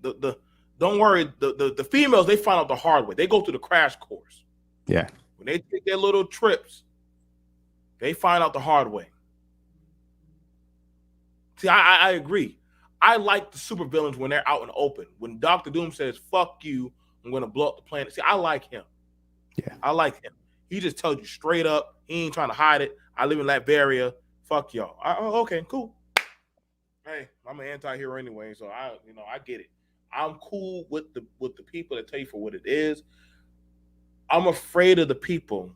the don't worry. The females, they find out the hard way. They go through the crash course. Yeah. When they take their little trips, they find out the hard way. See, I agree. I like the supervillains when they're out and open. When Doctor Doom says, "Fuck you, I'm gonna blow up the planet." See, I like him. Yeah. I like him. He just tells you straight up. He ain't trying to hide it. I live in Latveria. Fuck y'all. Okay, cool. Hey, I'm an anti-hero anyway, so I get it. I'm cool with the people that tell you for what it is. I'm afraid of the people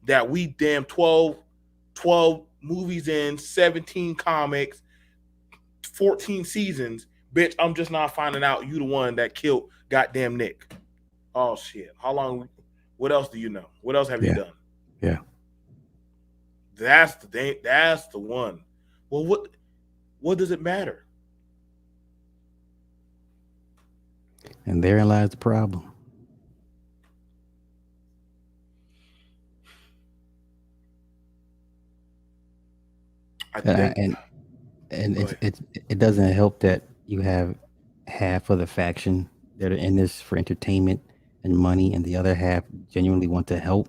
that we damn 12 movies in, 17 comics, 14 seasons. Bitch, I'm just not finding out you the one that killed goddamn Nick. Oh shit. How long? What else do you know? What else have you done? Yeah. That's the one. Well, what does it matter? And therein lies the problem. And it doesn't help that you have half of the faction that are in this for entertainment and money, and the other half genuinely want to help.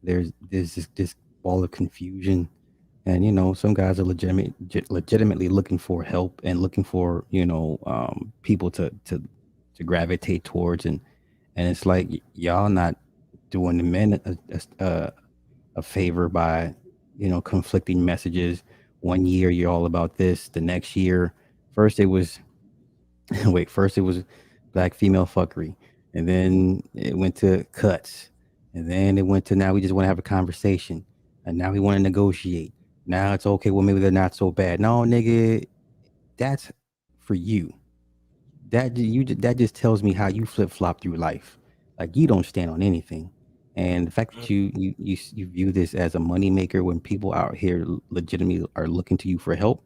There's this ball of confusion, and some guys are legitimately looking for help and looking for people to gravitate towards, and it's like y'all not doing the men a favor by conflicting messages. One year you're all about this, the next year first it was black female fuckery, and then it went to cuts, and then it went to now we just want to have a conversation, and now we want to negotiate. Now it's okay, well maybe they're not so bad. No, nigga, that's for you. That just tells me how you flip-flop through life. Like, you don't stand on anything. And the fact that you view this as a moneymaker when people out here legitimately are looking to you for help,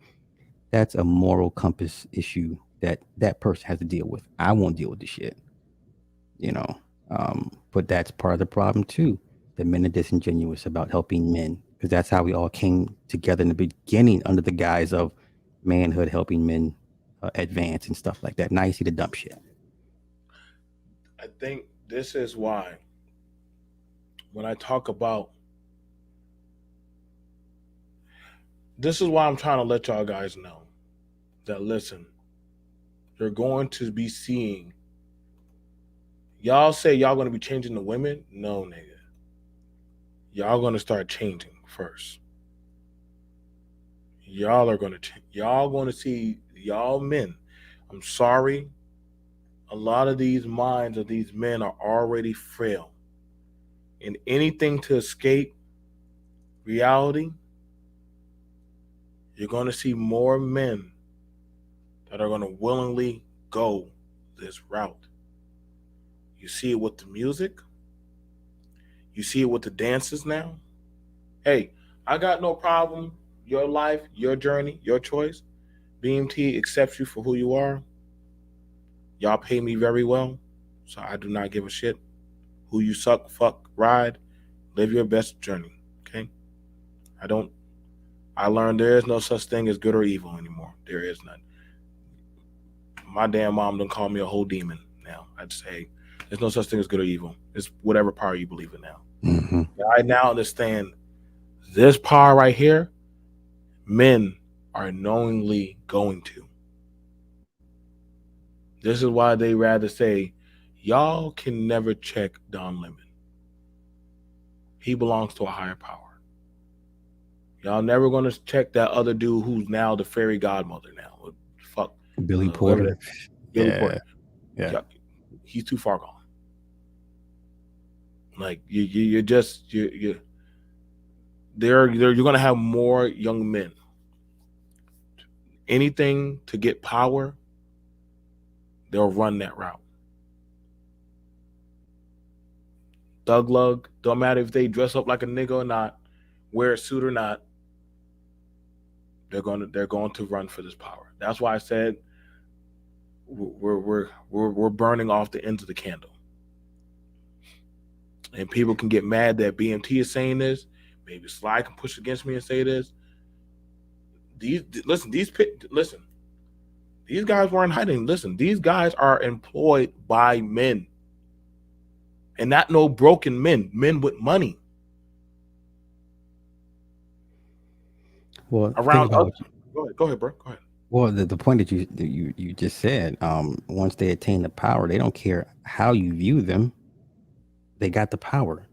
that's a moral compass issue that person has to deal with. I won't deal with the shit, but that's part of the problem too. The men are disingenuous about helping men, because that's how we all came together in the beginning, under the guise of manhood, helping men advance and stuff like that. Now you see the dumb shit. I think this is why when I talk about this is why I'm trying to let y'all guys know that, listen, you're going to be seeing, y'all say y'all going to be changing the women. No, nigga. Y'all going to start changing first. Y'all are going to y'all going to see, y'all men. I'm sorry. A lot of these minds of these men are already frail. And anything to escape reality, you're going to see more men that are going to willingly go this route. You see it with the music. You see it with the dances now. Hey, I got no problem. Your life, your journey, your choice. BMT accepts you for who you are. Y'all pay me very well, so I do not give a shit who you suck, fuck, ride. Live your best journey, okay? I learned there is no such thing as good or evil anymore. There is none. My damn mom done call me a whole demon now. I'd say there's no such thing as good or evil. It's whatever power you believe in now. Mm-hmm. I now understand this power right here, men are knowingly going to. This is why they rather say, y'all can never check Don Lemon. He belongs to a higher power. Y'all never gonna check that other dude who's now the fairy godmother now. Fuck. Billy Porter. Billy Porter. Yeah. He's too far gone. Like you're gonna have more young men. Anything to get power, they'll run that route. Thug lug, don't matter if they dress up like a nigga or not, wear a suit or not. they're going to run for this power. That's why I said we're burning off the ends of the candle, and people can get mad that BMT is saying this. Maybe Sly can push against me and say this. These listen, listen. These guys weren't hiding. Listen, these guys are employed by men, and not no broken men. Men with money Well, think around us. about Go ahead, bro. Go ahead. well the point that you just said. Once they attain the power, they don't care how you view them. They got the power.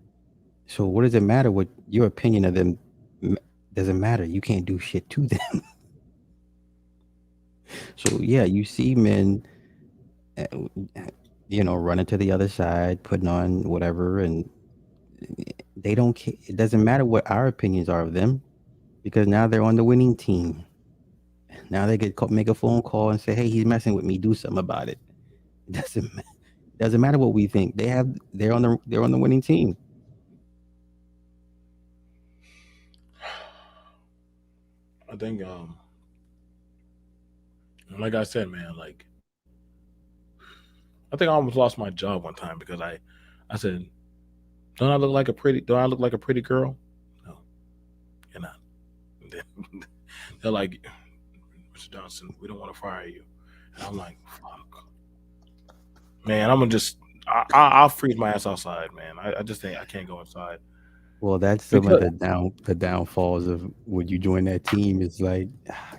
So what does it matter what your opinion of them m- doesn't matter. You can't do shit to them. So yeah, you see men, uh, running to the other side, putting on whatever, and they don't care. It doesn't matter what our opinions are of them because now they're on the winning team. Now they could make a phone call and say, "Hey, he's messing with me. Do something about it." It doesn't matter what we think. They're on the winning team. I think like I said, man, like I think I almost lost my job one time because I said, don't I look like a pretty girl? No, you're not. They're like, Mr. Johnson, we don't want to fire you. And I'm like, fuck, man, I'm gonna just I'll freeze my ass outside, man. I just think I can't go inside Well, that's some of because the downfalls of would you join that team. It's like,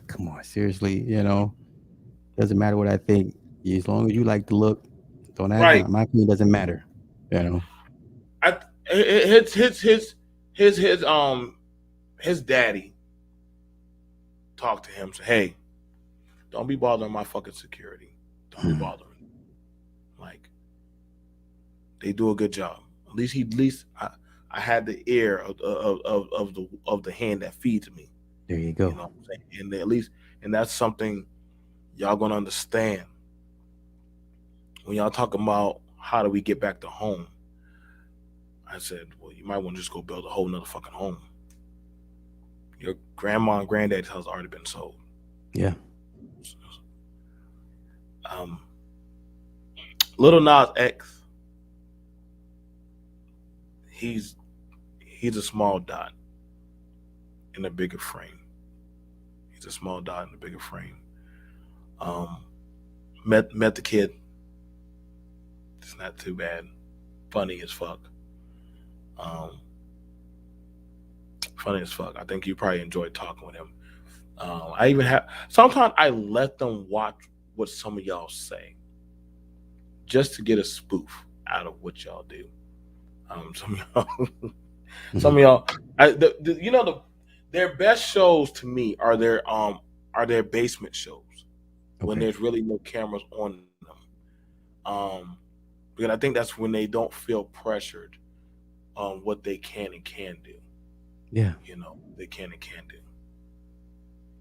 come on, seriously, doesn't matter what I think. As long as you like the look, don't ask right, my opinion doesn't matter. You know. I his his daddy talked to him, said, hey, don't be bothering my fucking security. Don't be bothering. Like they do a good job. At least I had the ear of the hand that feeds me. There you You go. know what I'm saying? And at least and that's something y'all gonna understand when y'all talking about how do we get back to home. I said, well, you might want to just go build a whole nother fucking home. Your grandma and granddad's house already been sold. Yeah. Um, Little Nas X, he's he's a small dot in a bigger frame. He's a small dot in a bigger frame. Um, met the kid. It's not too bad. Funny as fuck. Um, Funny as fuck. I think you probably enjoyed talking with him. I even have sometimes I let them watch what some of y'all say just to get a spoof out of what y'all do. Some of y'all, some of y'all, their best shows to me are their basement shows when Okay. there's really no cameras on them. Because I think that's when they don't feel pressured on what they can and can do. Yeah. They can and can do.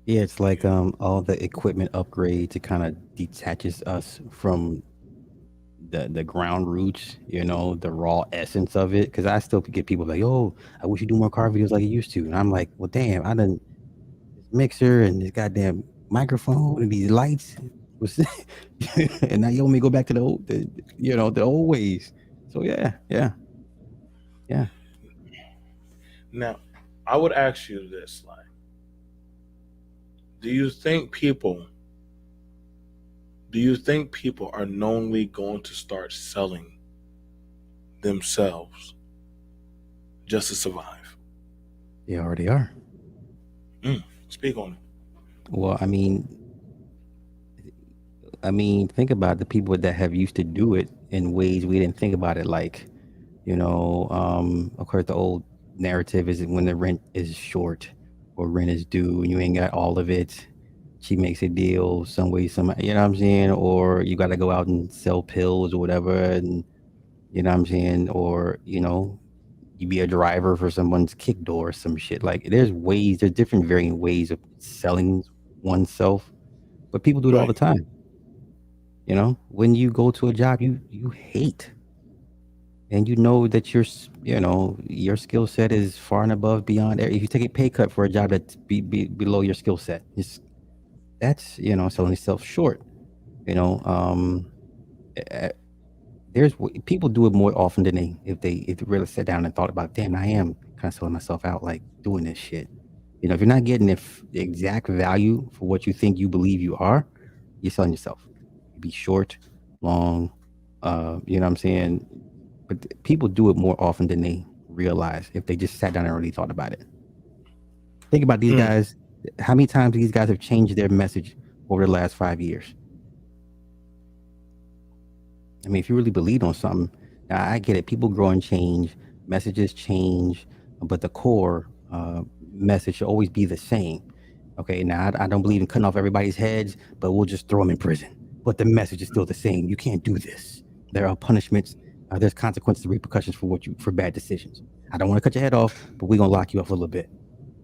Yeah. It's like Yeah. all the equipment upgrades. It kind of detaches us from the ground roots. The raw essence of it. Because I still get people like, "Oh, I wish you do more car videos like you used to," and I'm like, "Well, damn, I done this mixer and this goddamn microphone and these lights." Was and now you want me to go back to the old ways. So yeah, yeah, yeah. Now, I would ask you this, like, do you think people do you think people are knowingly going to start selling themselves just to survive? They already are. Speak on it. Well, I mean, think about the people that have used to do it in ways we didn't think about it. Like, of course, the old narrative is when the rent is short or rent is due and you ain't got all of it. She makes a deal some way, you know what I'm saying? Or you got to go out and sell pills or whatever. And, you know what I'm saying? Or, you be a driver for someone's kick door or some shit. Like, there's different varying ways of selling oneself, but people do it all Right. the time. When you go to a job you hate and you know that your skill set is far and above beyond. If you take a pay cut for a job that's below your skill set, that's selling yourself short. You know, uh, people do it more often than if they really sat down and thought about, damn, I am kind of selling myself out, like doing this shit. If you're not getting the exact value for what you think you believe you are, you're selling yourself. You be short, long, you know what I'm saying? But people do it more often than they realize if they just sat down and really thought about it. Think about these Mm. guys. How many times these guys have changed their message over the last 5 years? I mean, if you really believe on something, now I get it. People grow and change, messages change, but the core message should always be the same. Okay, now I don't believe in cutting off everybody's heads, but we'll just throw them in prison. But the message is still the same. You can't do this. There are punishments. There's consequences, repercussions for bad decisions. I don't want to cut your head off, but we're gonna lock you up for a little bit.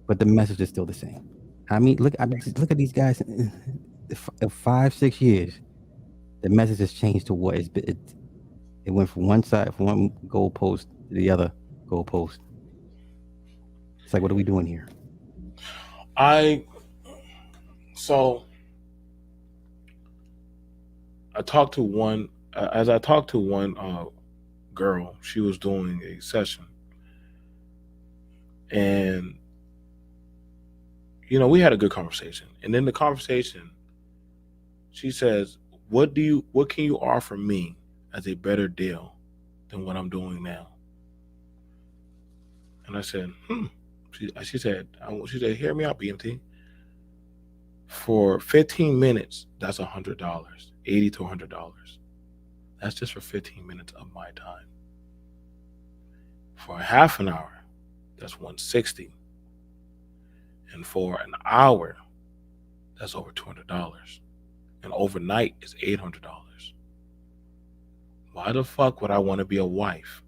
But the message is still the same. Just look at these guys. 5, 6 years, the message has changed to what it went from one goalpost to the other goalpost. It's like, what are we doing here? I so I talked to one as I talked to one girl. She was doing a session, and we had a good conversation. And in the conversation, she says, what can you offer me as a better deal than what I'm doing now? And I said, she said, hear me out, BMT. For 15 minutes, that's $100, $80 to $100. That's just for 15 minutes of my time. For a half an hour, that's $160. And for an hour, that's over $200. And overnight is $800. Why the fuck would I want to be a wife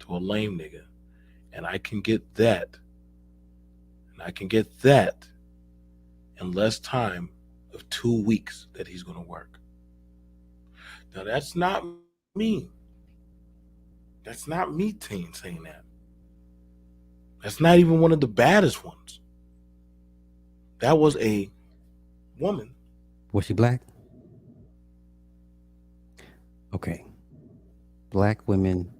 to a lame nigga? And I can get that. In less time of 2 weeks that he's going to work. Now, that's not me. That's not me saying that. That's not even one of the baddest ones. That was a woman. Was she black? Okay. Black women,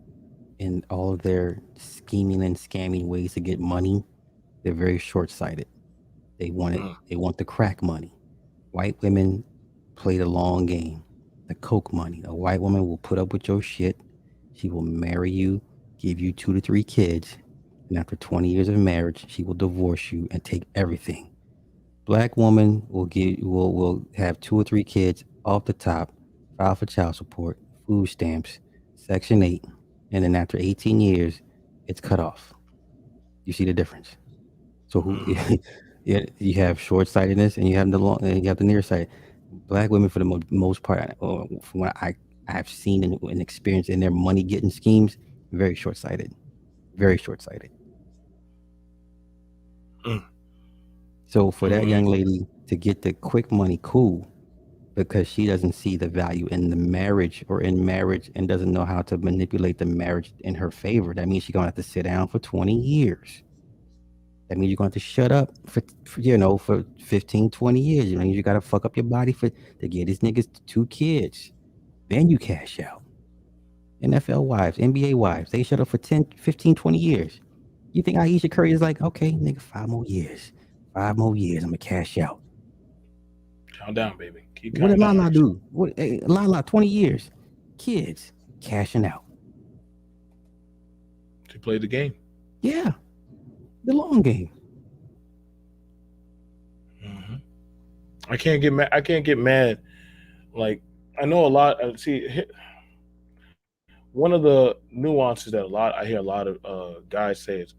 in all of their scheming and scamming ways to get money, they're very short-sighted. They want the crack money. White women play the long game, the coke money. A white woman will put up with your shit. She will marry you, give you 2 to 3 kids, and after 20 years of marriage, she will divorce you and take everything. Black woman will have 2 or 3 kids off the top, file for child support, food stamps, Section 8, and then after 18 years, it's cut off. You see the difference? So you have short-sightedness and you have the nearsighted. Black women, for the most part, from what I've seen and experienced in their money getting schemes, very short-sighted, very short-sighted. So for that young lady to get the quick money, cool, because she doesn't see the value in the marriage and doesn't know how to manipulate the marriage in her favor. That means she's gonna have to sit down for 20 years. That means you're going to have to shut up for 15, 20 years. You got to fuck up your body to get these niggas 2 kids. Then you cash out. NFL wives, NBA wives, they shut up for 10, 15, 20 years. You think Aisha Curry is like, okay, nigga, 5 more years. 5 more years, I'm going to cash out. Calm down, baby. Keep What did down. Lala do? Lala, 20 years. Kids, cashing out. She played the game. Yeah. The long game. I can't get mad. Like, I know a lot. See, one of the nuances that I hear a lot of guys say is,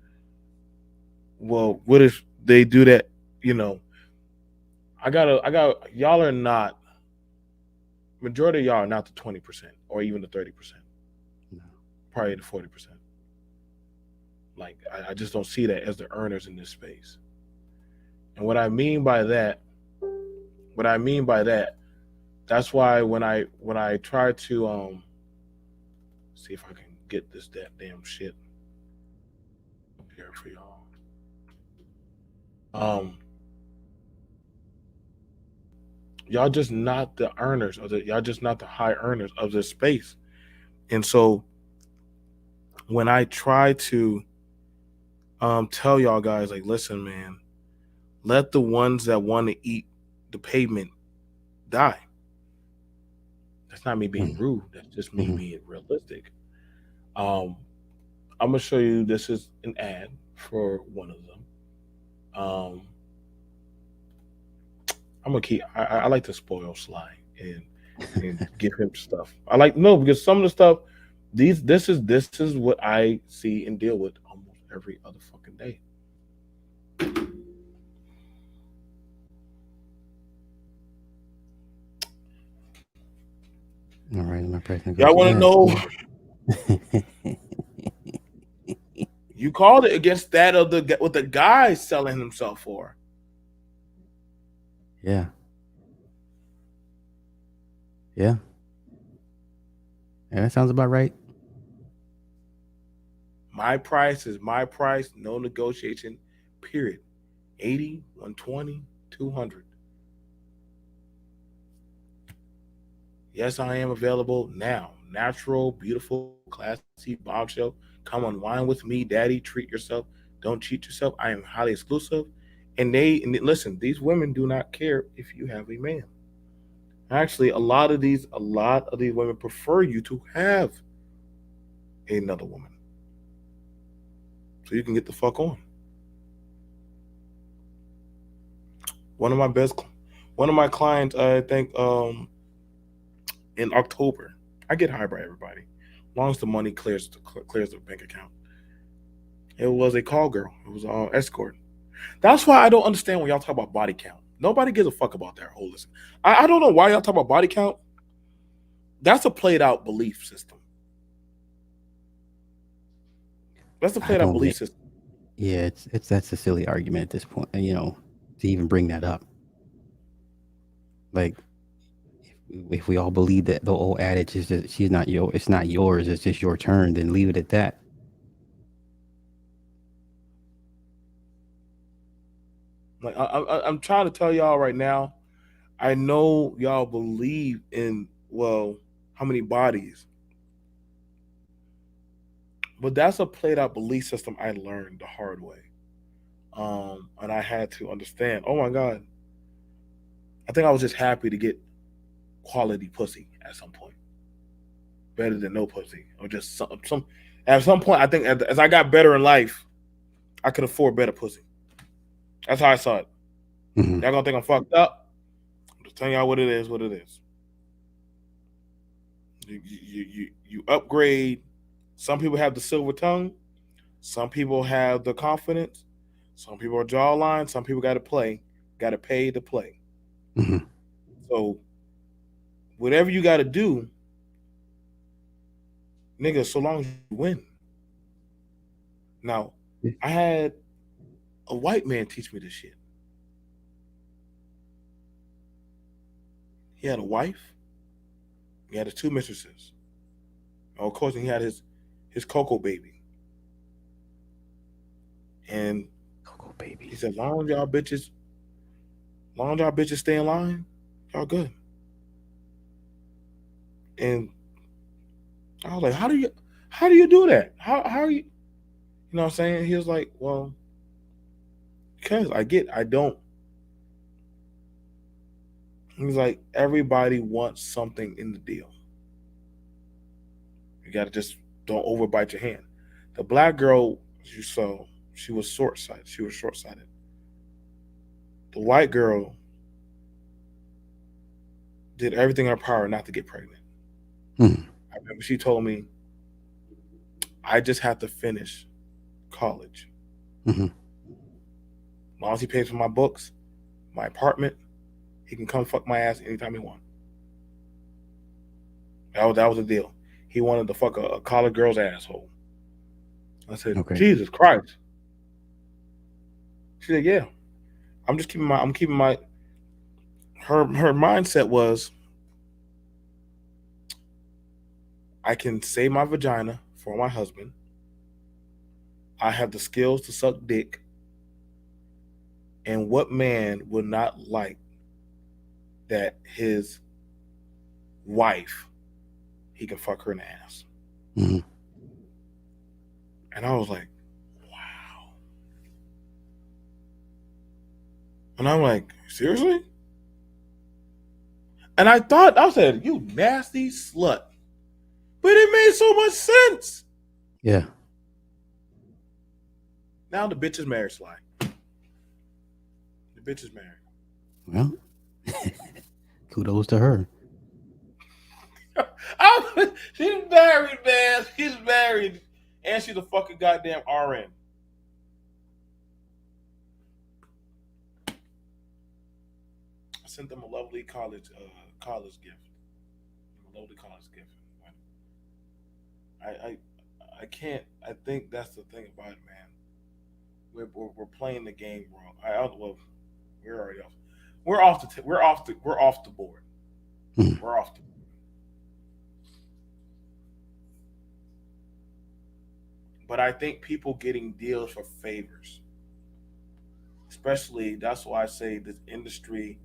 well, what if they do that? I got y'all are not. Majority of y'all are not the 20% or even the 30%. No. Probably the 40%. Like, I just don't see that as the earners in this space. And what I mean by that, that's why when I try to See if I can get this that damn shit up here for y'all. Um, y'all just not the earners of the. Y'all just not the high earners of this space. And so when I try to tell y'all guys, like, listen, man, let the ones that want to eat the pavement die. That's not me being Mm-hmm. rude. That's just me Mm-hmm. being realistic. Um, I'm gonna show you. This is an ad for one of them. Um, I'm gonna keep. I like to spoil Sly and give him stuff. I like no because some of the stuff. This is what I see and deal with almost every other fucking day. All right, am I pressing go Y'all to want to ads? know? Cool. You called it against that of the what the guy selling himself for. Yeah. Yeah. Yeah, that sounds about right. My price is my price, no negotiation, period. 80, 120, 200. Yes, I am available now. Natural, beautiful, classy, bombshell. Come unwind with me, daddy. Treat yourself. Don't cheat yourself. I am highly exclusive. And listen, these women do not care if you have a man. Actually, a lot of these women prefer you to have another woman. So you can get the fuck on. One of my best one of my clients, I think in October. I get hired by everybody. As long as the money clears the bank account. It was a call girl. It was an escort. That's why I don't understand when y'all talk about body count. Nobody gives a fuck about that whole listen. I don't know why y'all talk about body count. That's a played out belief system. That's a I played out don't belief get. system. Yeah, it's that's a silly argument at this point. To even bring that up. Like, if we all believe that the old adage is that she's not your, it's not yours, it's just your turn, then leave it at that. Like I'm trying to tell y'all right now. I know y'all believe in how many bodies, but that's a played out belief system I learned the hard way. And I had to understand. Oh my god, I think I was just happy to get quality pussy at some point, better than no pussy, or just some. At some point, I think as I got better in life, I could afford better pussy. That's how I saw it. Hmm. Y'all gonna think I'm fucked up? I'm just telling y'all what it is. What it is. You upgrade. Some people have the silver tongue. Some people have the confidence. Some people are jawline. Some people got to play. Got to pay to play. Hmm. So whatever you got to do, nigga, so long as you win. Now, I had a white man teach me this shit. He had a wife. He had his two mistresses. Of course, he had his cocoa baby. And Coco he baby. said, long as y'all bitches stay in line, y'all good. And I was like, how do you do that? How are you? You know what I'm saying? He was like, well, because I don't. He's like, everybody wants something in the deal. You got to just don't overbite your hand. The black girl you saw, she was short sighted. She was short sighted. The white girl did everything in her power not to get pregnant. Hmm. I remember she told me, I just have to finish college. Hmm. As long as he pays for my books, my apartment, he can come fuck my ass anytime he wants. That was the deal. He wanted to fuck a college girl's asshole. I said, Okay. Jesus Christ. She said, yeah. I'm keeping my her mindset was I can save my vagina for my husband. I have the skills to suck dick. And what man would not like that his wife, he can fuck her in the ass? Mhm. And I was like, wow. And I'm like, seriously? And I said, you nasty slut. But it made so much sense. Yeah. Now the bitch is married, Sly. The bitch is married. Well, kudos to her. She's married, man. She's married. And she's a fucking goddamn RN. I sent them a lovely college gift. A lovely college gift. I can't. I think that's the thing about it, man. We're playing the game wrong. Well, we're already off. We're off the board. Mhm. We're off the board. But I think people getting deals for favors, especially that's why I say this industry.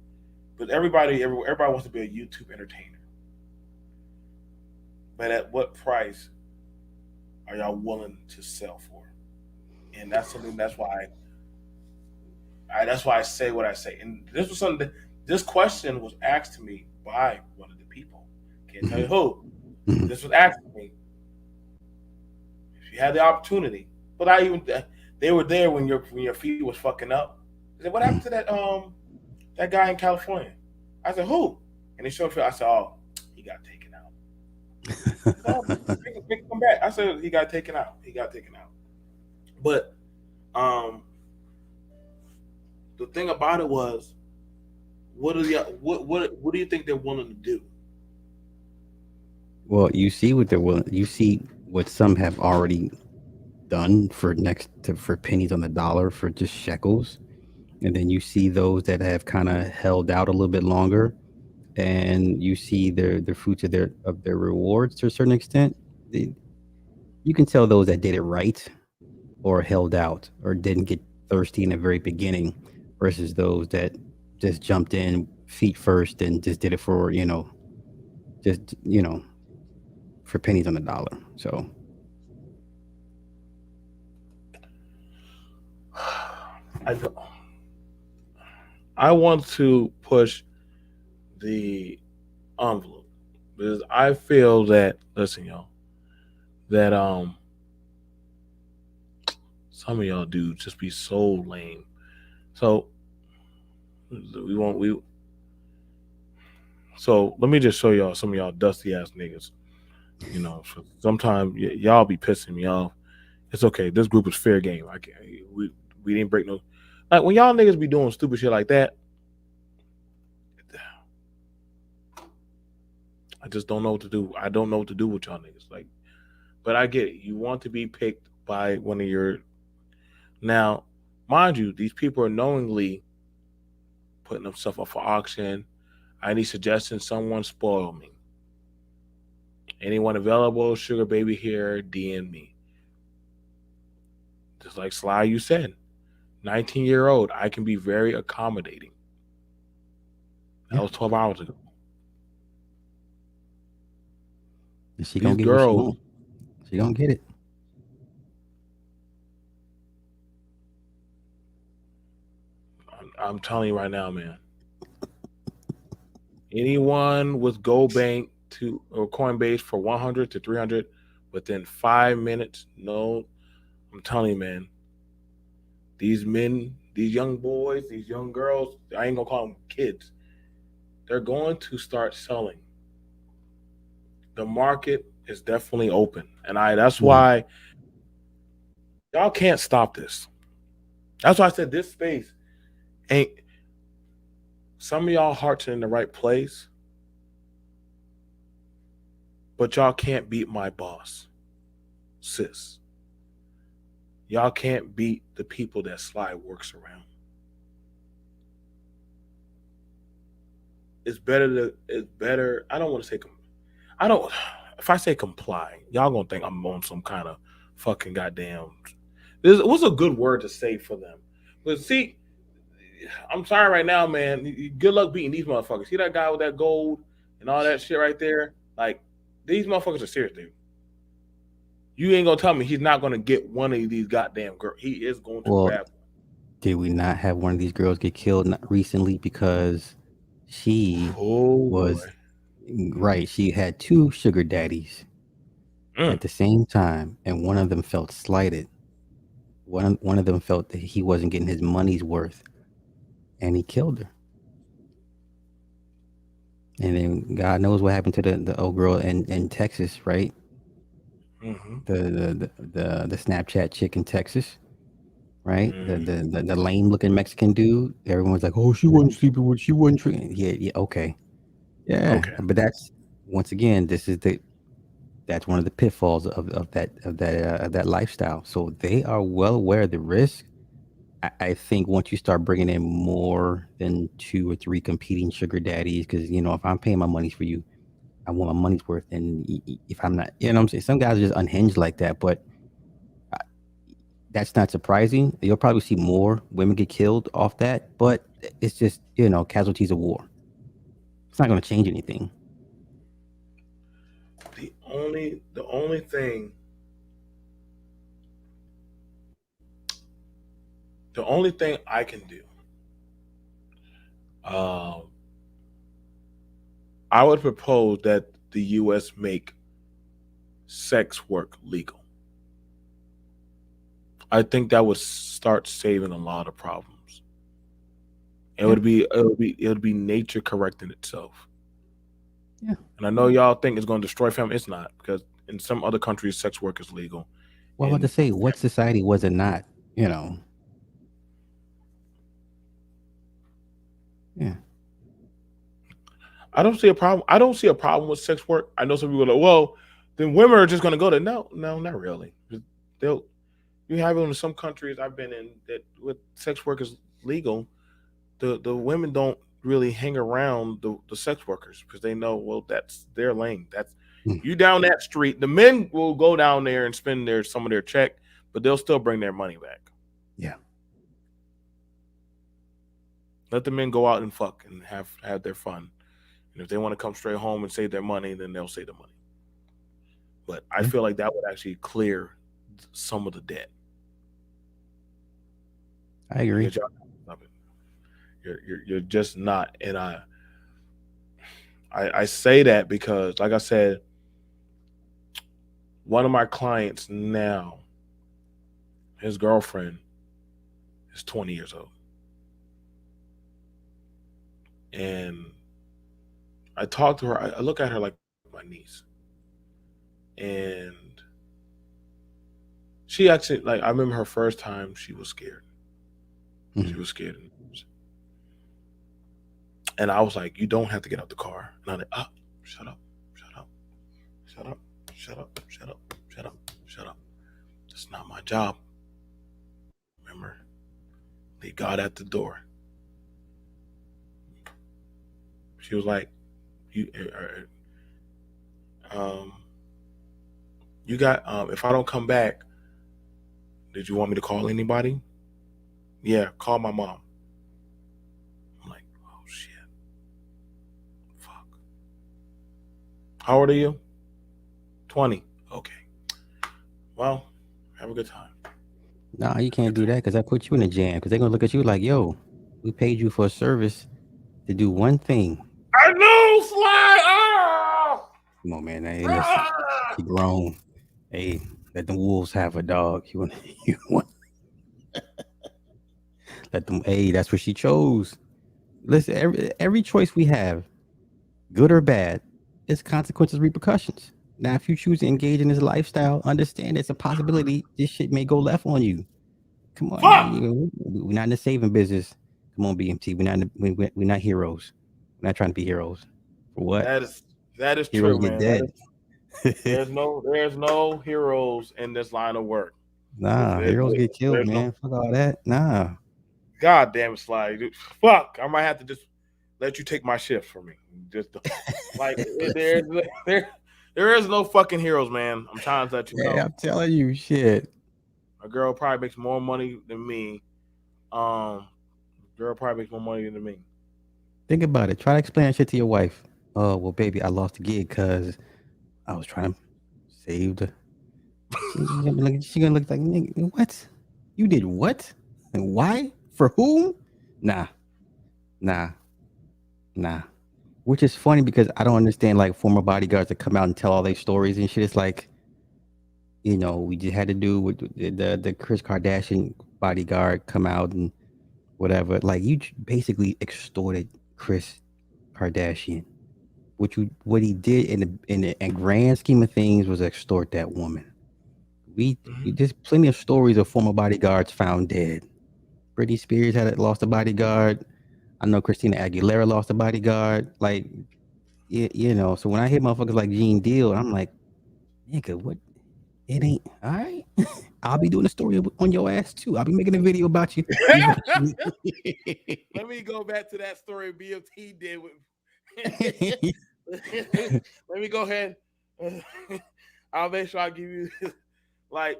But everybody wants to be a YouTube entertainer. But at what price are y'all willing to sell for? And that's something. That's why I say what I say. And this was something. This question was asked to me by one of the people. Can't tell you who. Mhm. This was asked to me. If you had the opportunity, but they were there when your feet was fucking up. I said, what happened to that guy in California? I said, who? And they showed me. I said, oh, he got taken out. Oh, come back. I said he got taken out. He got taken out. But the thing about it was, what do you think they're willing to do? Well, you see what they're willing. You see what some have already done for pennies on the dollar for just shekels, and then you see those that have kind of held out a little bit longer, and you see the fruits of their rewards to a certain extent. They, you can tell those that did it right or held out or didn't get thirsty in the very beginning versus those that just jumped in feet first and just did it for just for pennies on the dollar. So I I want to push the envelope because I feel that listen, y'all, that some of y'all do just be so lame. So we won't we so let me just show y'all some of y'all dusty ass niggas. So sometimes y'all be pissing me off. It's okay. This group is fair game. I can't. We didn't break no. Like when y'all niggas be doing stupid shit like that, I just don't know what to do. I don't know what to do with y'all niggas. Like, but I get it. You want to be picked by one of your. Now, mind you, these people are knowingly putting themselves up for auction. I need suggestions. Someone spoil me. Anyone available? Sugar baby here. DM me. Just like Sly, you said, 19-year-old. I can be very accommodating. That yeah, was 12 hours ago. and she These gonna get what she girls, want. She gonna get it. I'm telling you right now, man. Anyone with GoBank to or Coinbase for 100 to 300 within 5 minutes, no, I'm telling you, man. These men, these young boys, these young girls, I ain't gonna call them kids. They're going to start selling. The market is definitely open, and that's Mhm. why y'all can't stop this. That's why I said this space ain't. Some of y'all hearts are in the right place, but y'all can't beat my boss, sis. Y'all can't beat the people that Sly works around. It's better. I don't want to say. I don't. if I say comply, y'all gonna think I'm on some kind of fucking goddamn. What's a good word to say for them? But see, I'm sorry right now, man. Good luck beating these motherfuckers. See that guy with that gold and all that shit right there? Like, these motherfuckers are serious, dude. You ain't gonna tell me he's not gonna get one of these goddamn girls. He is going to Well, grab one. did we not have one of these girls get killed recently because she Oh was boy. right? She had two sugar daddies at the same time, and one of them felt slighted. One of them felt that he wasn't getting his money's worth, and he killed her. And then God knows what happened to the old girl in Texas, right? Mm-hmm. The Snapchat chick in Texas, right? Mm-hmm. The lame looking Mexican dude. Everyone's like, oh, she wasn't sleeping with, she wasn't drinking. Yeah, okay, yeah. Okay. But that's once again, that's one of the pitfalls of that lifestyle. So they are well aware of the risk. I think once you start bringing in more than 2 or 3 competing sugar daddies, because if I'm paying my money for you, I want my money's worth. And if I'm not, what I'm saying, some guys are just unhinged like that. But that's not surprising. You'll probably see more women get killed off that. But it's just casualties of war. It's not going to change anything. The only thing I can do, I would propose that the U.S. make sex work legal. I think that would start saving a lot of problems. It Yeah. would be nature correcting itself. Yeah. And I know y'all think it's going to destroy family. It's not, because in some other countries, sex work is legal. Well, I was about to say, what society was it not? Yeah. I don't see a problem. I don't see a problem with sex work. I know some people are like, well, then women are just going to go there. No, not really. You have it in some countries I've been in that with sex work is legal. The women don't really hang around the sex workers because they know, well, that's their lane. That's you down that street. The men will go down there and spend some of their check, but they'll still bring their money back. Yeah. Let the men go out and fuck and have their fun. And if they want to come straight home and save their money, then they'll save the money. But I feel like that would actually clear some of the debt. I agree. You're just not, and I say that because, like I said, one of my clients now, his girlfriend is 20 years old, and I talk to her. I look at her like my niece, and she actually, like, I remember her first time. She was scared. She was scared. And I was like, you don't have to get out the car. And I'm like, oh, shut up. That's not my job. Remember, leave God at the door. She was like, you got, if I don't come back, did you want me to call anybody? Yeah, call my mom. I'm like, oh shit. Fuck. How old are you? 20. Okay. Well, have a good time. Nah, you can't do that because that puts you in a jam because they're going to look at you like, yo, we paid you for a service to do one thing. I know, Sly! Oh! Come on, man. Hey, listen, you grown. Hey, let the wolves have a dog. You want let them. Hey, that's what she chose. Listen, every choice we have, good or bad, is consequences, repercussions. Now, if you choose to engage in this lifestyle, understand it's a possibility this shit may go left on you. Come on, we're not in the saving business. Come on, BMT. We're not heroes. We're not trying to be heroes. For what? That is Heroes true, get man. dead. There's no heroes in this line of work. Nah, heroes get killed, man. Fuck all that. Nah. God damn it, Sly. Dude, fuck. I might have to just let you take my shift for me. Just like There is no fucking heroes, man. I'm trying to let you know. Yeah, I'm telling you, shit. A girl probably makes more money than me. Girl probably makes more money than me. Think about it. Try to explain that shit to your wife. Oh, well, baby, I lost the gig because I was trying to save the. She gonna look like, nigga, what? You did what? And why? For whom? Nah. Which is funny because I don't understand like former bodyguards that come out and tell all their stories and shit. It's like, you know, we just had to do with the Kris Kardashian bodyguard come out and whatever. Like you basically extorted Kris Kardashian. What he did in the grand scheme of things was extort that woman. There's plenty of stories of former bodyguards found dead. Britney Spears lost a bodyguard. I know Christina Aguilera lost a bodyguard. Like, you know. So when I hear motherfuckers like Gene Deal, I'm like, nigga, what? It ain't all right. I'll be doing a story on your ass too. I'll be making a video about you. Let me go back to that story BLT did with. Let me go ahead. I'll make sure I give you like,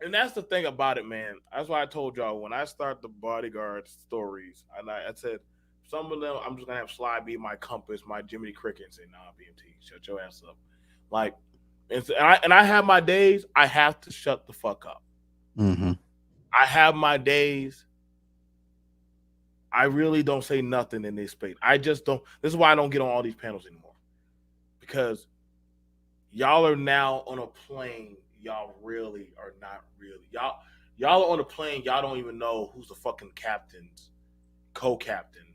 and that's the thing about it, man. That's why I told y'all when I start the bodyguard stories, I said some of them I'm just gonna have Sly be my compass, my Jiminy Cricket, and say, "Nah, BMT, shut your ass up." Like, and I have my days. I have to shut the fuck up. Mm-hmm. I have my days. I really don't say nothing in this space. I just don't. This is why I don't get on all these panels anymore, because y'all are now on a plane. Y'all really are not really. Y'all are on a plane. Y'all don't even know who's the fucking captains, co-captain,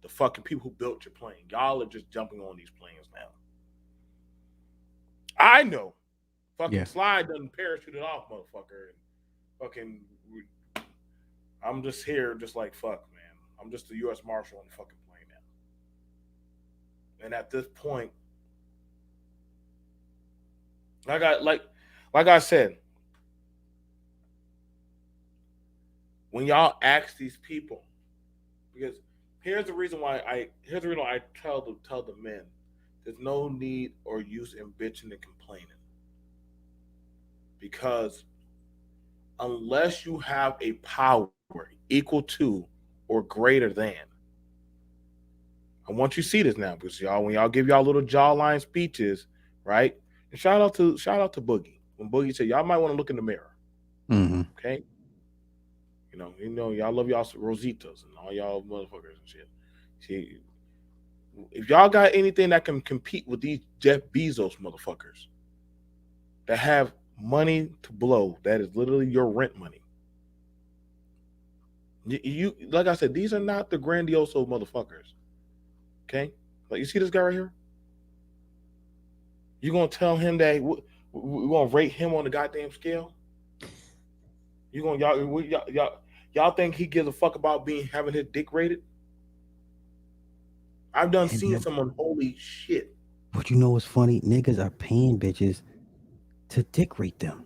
the fucking people who built your plane. Y'all are just jumping on these planes now. I know. Fucking Slide doesn't parachute it off, motherfucker. And fucking, I'm just here, just like fuck, man. I'm just the U.S. Marshal on the fucking plane now. And at this point, like I said, when y'all ask these people, because here's the reason why I tell the men, there's no need or use in bitching and complaining, because unless you have a power equal to or greater than, I want you to see this now, because y'all, when y'all give y'all little jawline speeches, right? And shout out to Boogie. When Boogie said y'all might want to look in the mirror. Mm-hmm. Okay. You know, y'all love y'all Rositas and all y'all motherfuckers and shit. See, if y'all got anything that can compete with these Jeff Bezos motherfuckers that have money to blow, that is literally your rent money. You like I said, these are not the grandioso motherfuckers. Okay, like you see this guy right here. You gonna tell him that we're gonna rate him on the goddamn scale? You gonna y'all think he gives a fuck about having his dick rated? I've done seen someone, holy shit. But you know what's funny? Niggas are paying bitches to dick rate them.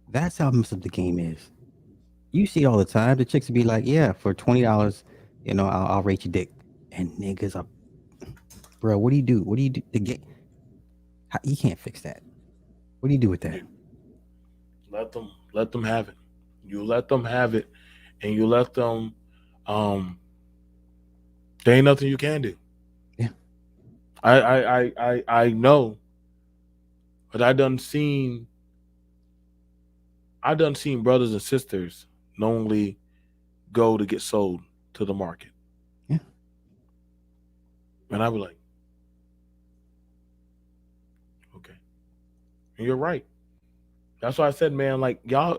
That's how messed up the game is. You see it all the time. The chicks will be like, yeah, for $20, you know, I'll rate your dick. And niggas are, bro, what do you do? What do you do to get? You can't fix that. What do you do with that? Let them have it. You let them have it, and you let them. There ain't nothing you can do. Yeah. I know, but I done seen brothers and sisters knowingly go to get sold to the market. Yeah. And I was like, okay. And you're right. That's why I said, man, like y'all,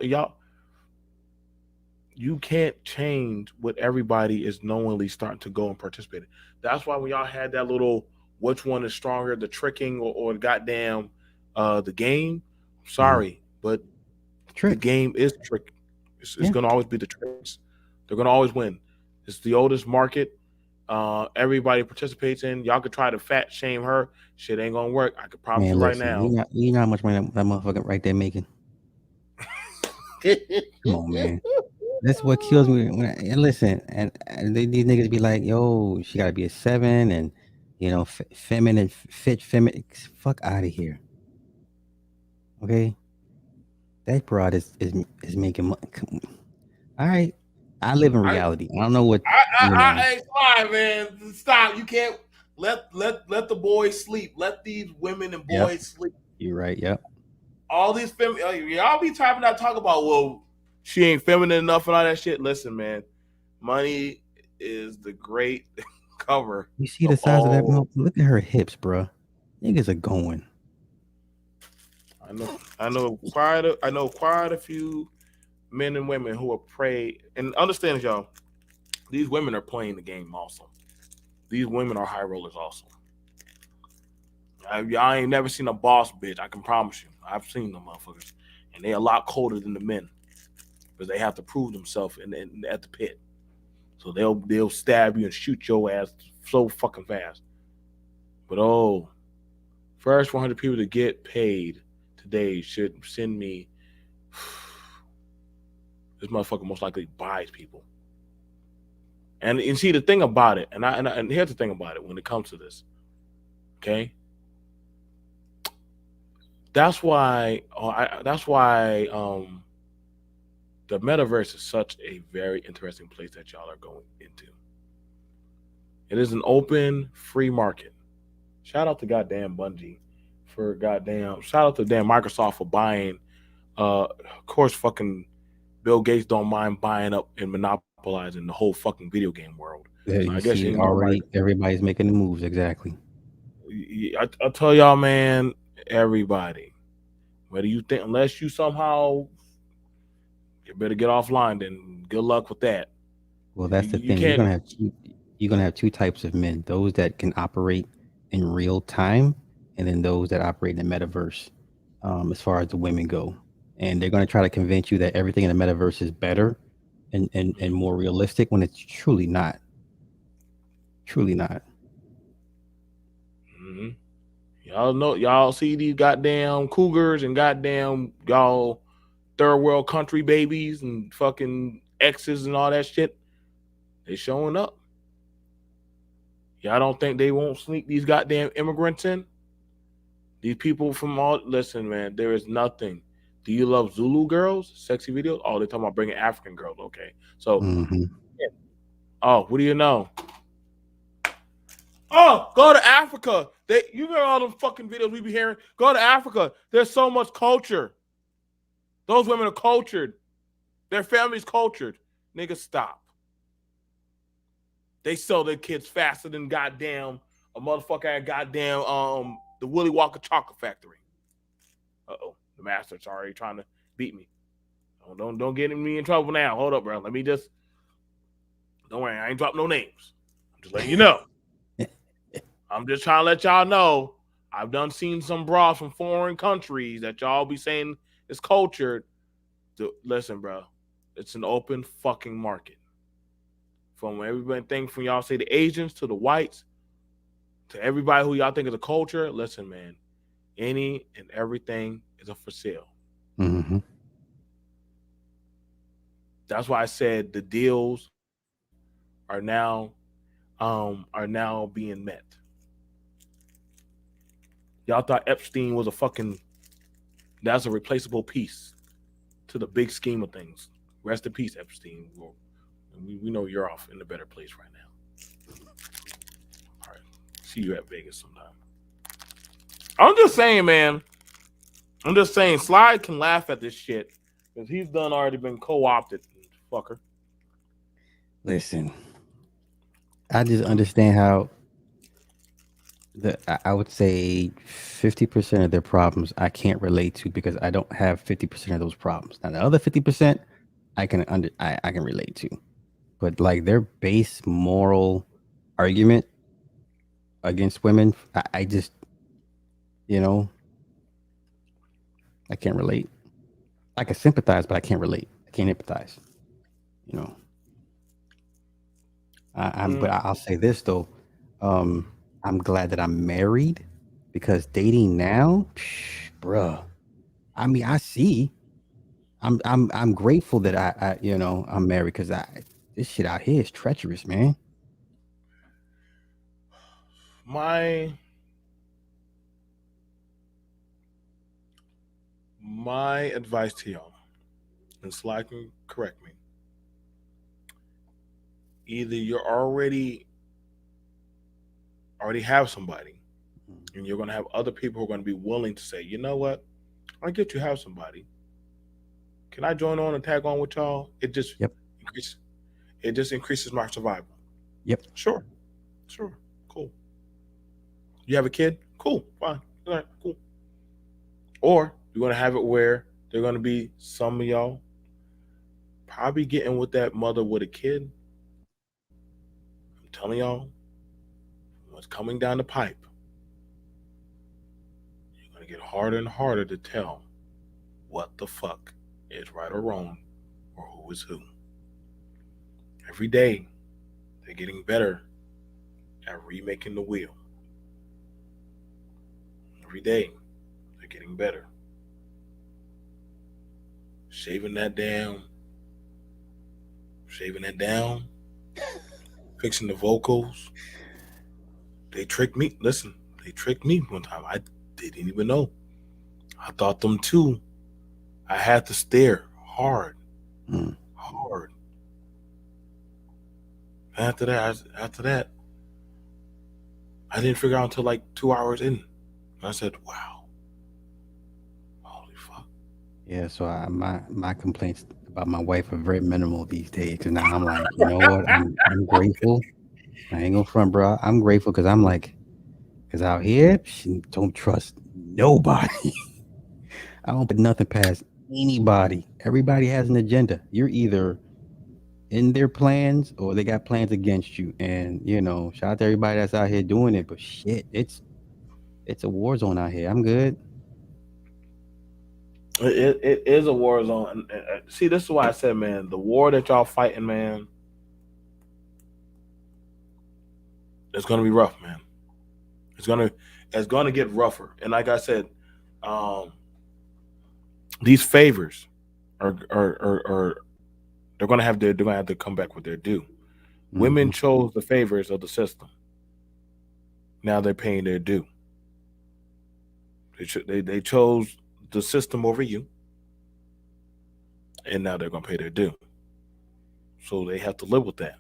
you can't change what everybody is knowingly starting to go and participate in. That's why when y'all had that little, which one is stronger, the tricking or goddamn the game, sorry, but the game is trick. It's going to always be the tricks. They're going to always win. It's the oldest market. Everybody participates in. Y'all could try to fat shame her. Shit ain't going to work. I could promise you right now. You know how much money that motherfucker right there making? Come on, man. That's what kills me. And listen, and these niggas be like, yo, she got to be a 7 and You know, feminine, fit, feminine. Fuck out of here. Okay, that broad is making money. All right, I live in I reality. I don't know what ain't fine, man. Stop. You can't let the boys sleep. Let these women and Yep, boys sleep. you're right. Yep. All these y'all be typing out talk about, well, she ain't feminine enough and all that shit. Listen, man, money is the great cover You see the of size of that? all. Look at her hips, bruh. Niggas are going. I know quite a few men and women who are prey, and understand, y'all, these women are playing the game also. These women are high rollers also. Y'all ain't never seen a boss bitch. I can promise you. I've seen them motherfuckers, and they a lot colder than the men because they have to prove themselves at the pit. So they'll stab you and shoot your ass so fucking fast. But first 100 people to get paid today should send me. This motherfucker most likely buys people. And see the thing about it, and here's the thing about it when it comes to this. Okay, that's why the metaverse is such a very interesting place that y'all are going into. It is an open, free market. Shout out to goddamn Bungie for shout out to damn Microsoft for buying. Of course, fucking Bill Gates don't mind buying up and monopolizing the whole fucking video game world. There So you I guess see, nobody. already everybody's making the moves. Exactly. I tell y'all, man, everybody, whether you think, unless you somehow, you better get offline. Then good luck with that. Well, that's the You thing. can't. You're gonna have two types of men: those that can operate in real time, and then those that operate in the metaverse. As far as the women go, and they're gonna try to convince you that everything in the metaverse is better and more realistic when it's truly not. Truly not. Mm-hmm. Y'all see these goddamn cougars and goddamn y'all third world country babies and fucking exes and all that shit. They showing up. Y'all don't think they won't sneak these goddamn immigrants in? These people from all, listen, man, there is nothing. Do you love Zulu girls? Sexy videos? Oh, they're talking about bringing African girls. Okay. So, Hmm. oh, what do you know? Oh, go to Africa. You hear all them fucking videos we be hearing? Go to Africa. There's so much culture. Those women are cultured. Their family's cultured. Niggas, stop. They sell their kids faster than goddamn a motherfucker at goddamn the Willy Wonka chocolate factory. Uh-oh. The master's already trying to beat me. Don't get me in trouble now. Hold up, bro. Let me just, don't worry, I ain't dropping no names. I'm just letting you know. I'm just trying to let y'all know. I've done seen some bras from foreign countries that y'all be saying is cultured. Listen, bro, it's an open fucking market. From everything from y'all say the Asians to the whites to everybody who y'all think is a culture. Listen, man, any and everything is a for sale. Hmm. That's why I said the deals are now being met. Y'all thought Epstein was that's a replaceable piece to the big scheme of things. Rest in peace, Epstein. We know you're off in a better place right now. All right. See you at Vegas sometime. I'm just saying, man. I'm just saying, Slide can laugh at this shit because he's already been co-opted, fucker. Listen, I just understand how I would say 50% of their problems I can't relate to because I don't have 50% of those problems. Now the other 50% I can I can relate to. But like their base moral argument against women, I just, you know, I can't relate. I can sympathize, but I can't relate. I can't empathize. You know. But I'll say this though. I'm glad that I'm married because dating now, bruh. I mean, I see. I'm grateful that I'm married because this shit out here is treacherous, man. My advice to y'all, and Sly can correct me. Either you're already have somebody, and you're gonna have other people who are gonna be willing to say, you know what, I get you have somebody. Can I join on and tag on with y'all? Yep. Increases it just increases my survival. Yep. Sure. Sure. Cool. You have a kid? Cool. Fine. All right, cool. Or you're gonna have it where they're gonna be some of y'all probably getting with that mother with a kid. I'm telling y'all, what's coming down the pipe, you're gonna get harder and harder to tell what the fuck is right or wrong or who is who. Every day they're getting better at remaking the wheel. Every day they're getting better. Shaving that down, fixing the vocals. They tricked me. Listen, they tricked me one time. I didn't even know. I thought them too. I had to stare hard. Hard. After that, I didn't figure out until like 2 hours in. I said, "Wow, holy fuck." Yeah, so my complaints about my wife are very minimal these days. And now I'm like, you know what? I'm grateful. I ain't gonna front, bro. I'm grateful because I'm like, because out here, she don't trust nobody. I don't put nothing past anybody. Everybody has an agenda. You're either in their plans or they got plans against you. And shout out to everybody that's out here doing it. But shit, it's a war zone out here. I'm good. It is a war zone. See, this is why I said, man, the war that y'all fighting, man, it's gonna be rough, man. It's gonna get rougher. And like I said, um, these favors are they're gonna have to come back with their due. Women chose the favors of the system. Now they're paying their due. They chose the system over you, and now they're gonna pay their due. So they have to live with that,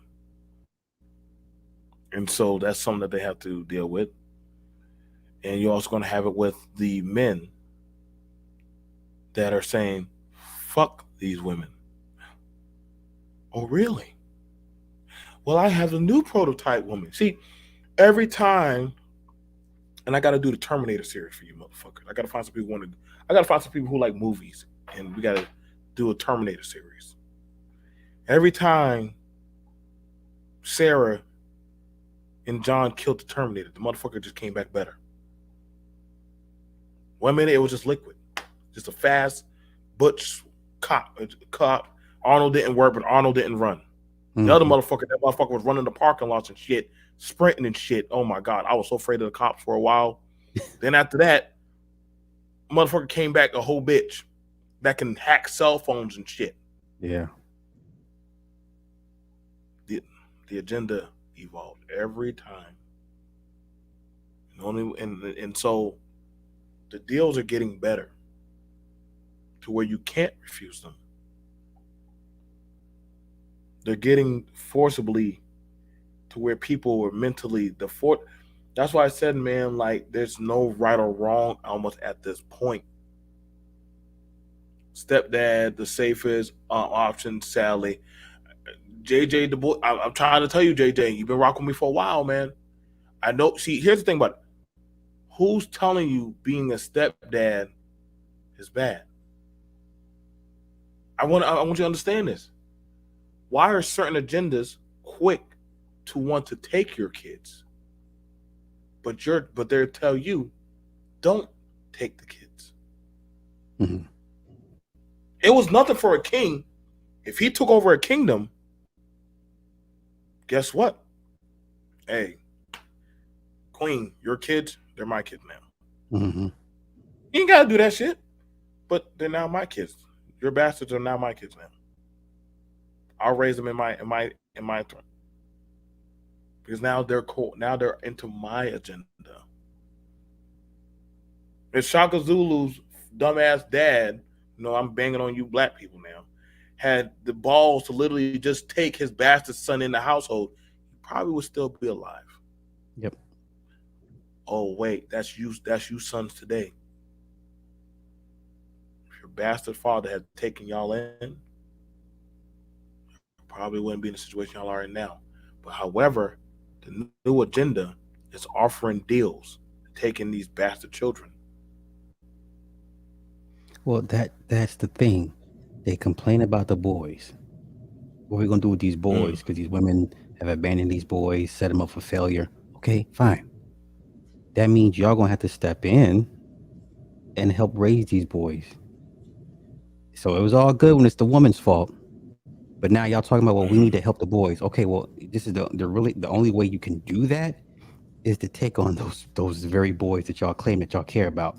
and so that's something that they have to deal with. And you're also gonna have it with the men that are saying, "Fuck these women." Oh, really? Well, I have a new prototype woman. See, every time, and I got to do the Terminator series for you, motherfuckers. I got to find some people I got to find some people who like movies, and we got to do a Terminator series. Every time Sarah and John killed the Terminator, the motherfucker just came back better. 1 minute it was just liquid, just a fast butch cop. Arnold didn't work, but Arnold didn't run. The other that motherfucker was running the parking lots and shit, sprinting and shit. Oh my God, I was so afraid of the cops for a while. Then after that, motherfucker came back a whole bitch that can hack cell phones and shit. Yeah. The agenda evolved every time. And so the deals are getting better to where you can't refuse them. They're getting forcibly to where people are mentally that's why I said, man, like there's no right or wrong almost at this point. Stepdad, the safest option, Sally. JJ, the boy, I'm trying to tell you, JJ, you've been rocking with me for a while, man. I know. See, here's the thing about it. Who's telling you being a stepdad is bad? I want you to understand this. Why are certain agendas quick to want to take your kids, but they tell you don't take the kids? Mm-hmm. It was nothing for a king. If he took over a kingdom, guess what? Hey, queen, your kids, they're my kids now. Mm-hmm. You ain't gotta do that shit, but they're now my kids. Your bastards are now my kids now. I'll raise them in my throne. because now they're into my agenda. If Shaka Zulu's dumbass dad, I'm banging on you black people now, had the balls to literally just take his bastard son in the household, he probably would still be alive. Yep. Oh wait, that's you sons today. If your bastard father had taken y'all in, probably wouldn't be in the situation y'all are in now. But however, the new agenda is offering deals, taking these bastard children. Well, that's the thing. They complain about the boys. What are we gonna do with these boys? Because these women have abandoned these boys, set them up for failure. Okay, fine. That means y'all gonna have to step in and help raise these boys. So it was all good when it's the woman's fault. But now y'all talking about, well, we need to help the boys. Okay, well, this is the only way you can do that is to take on those very boys that y'all claim that y'all care about.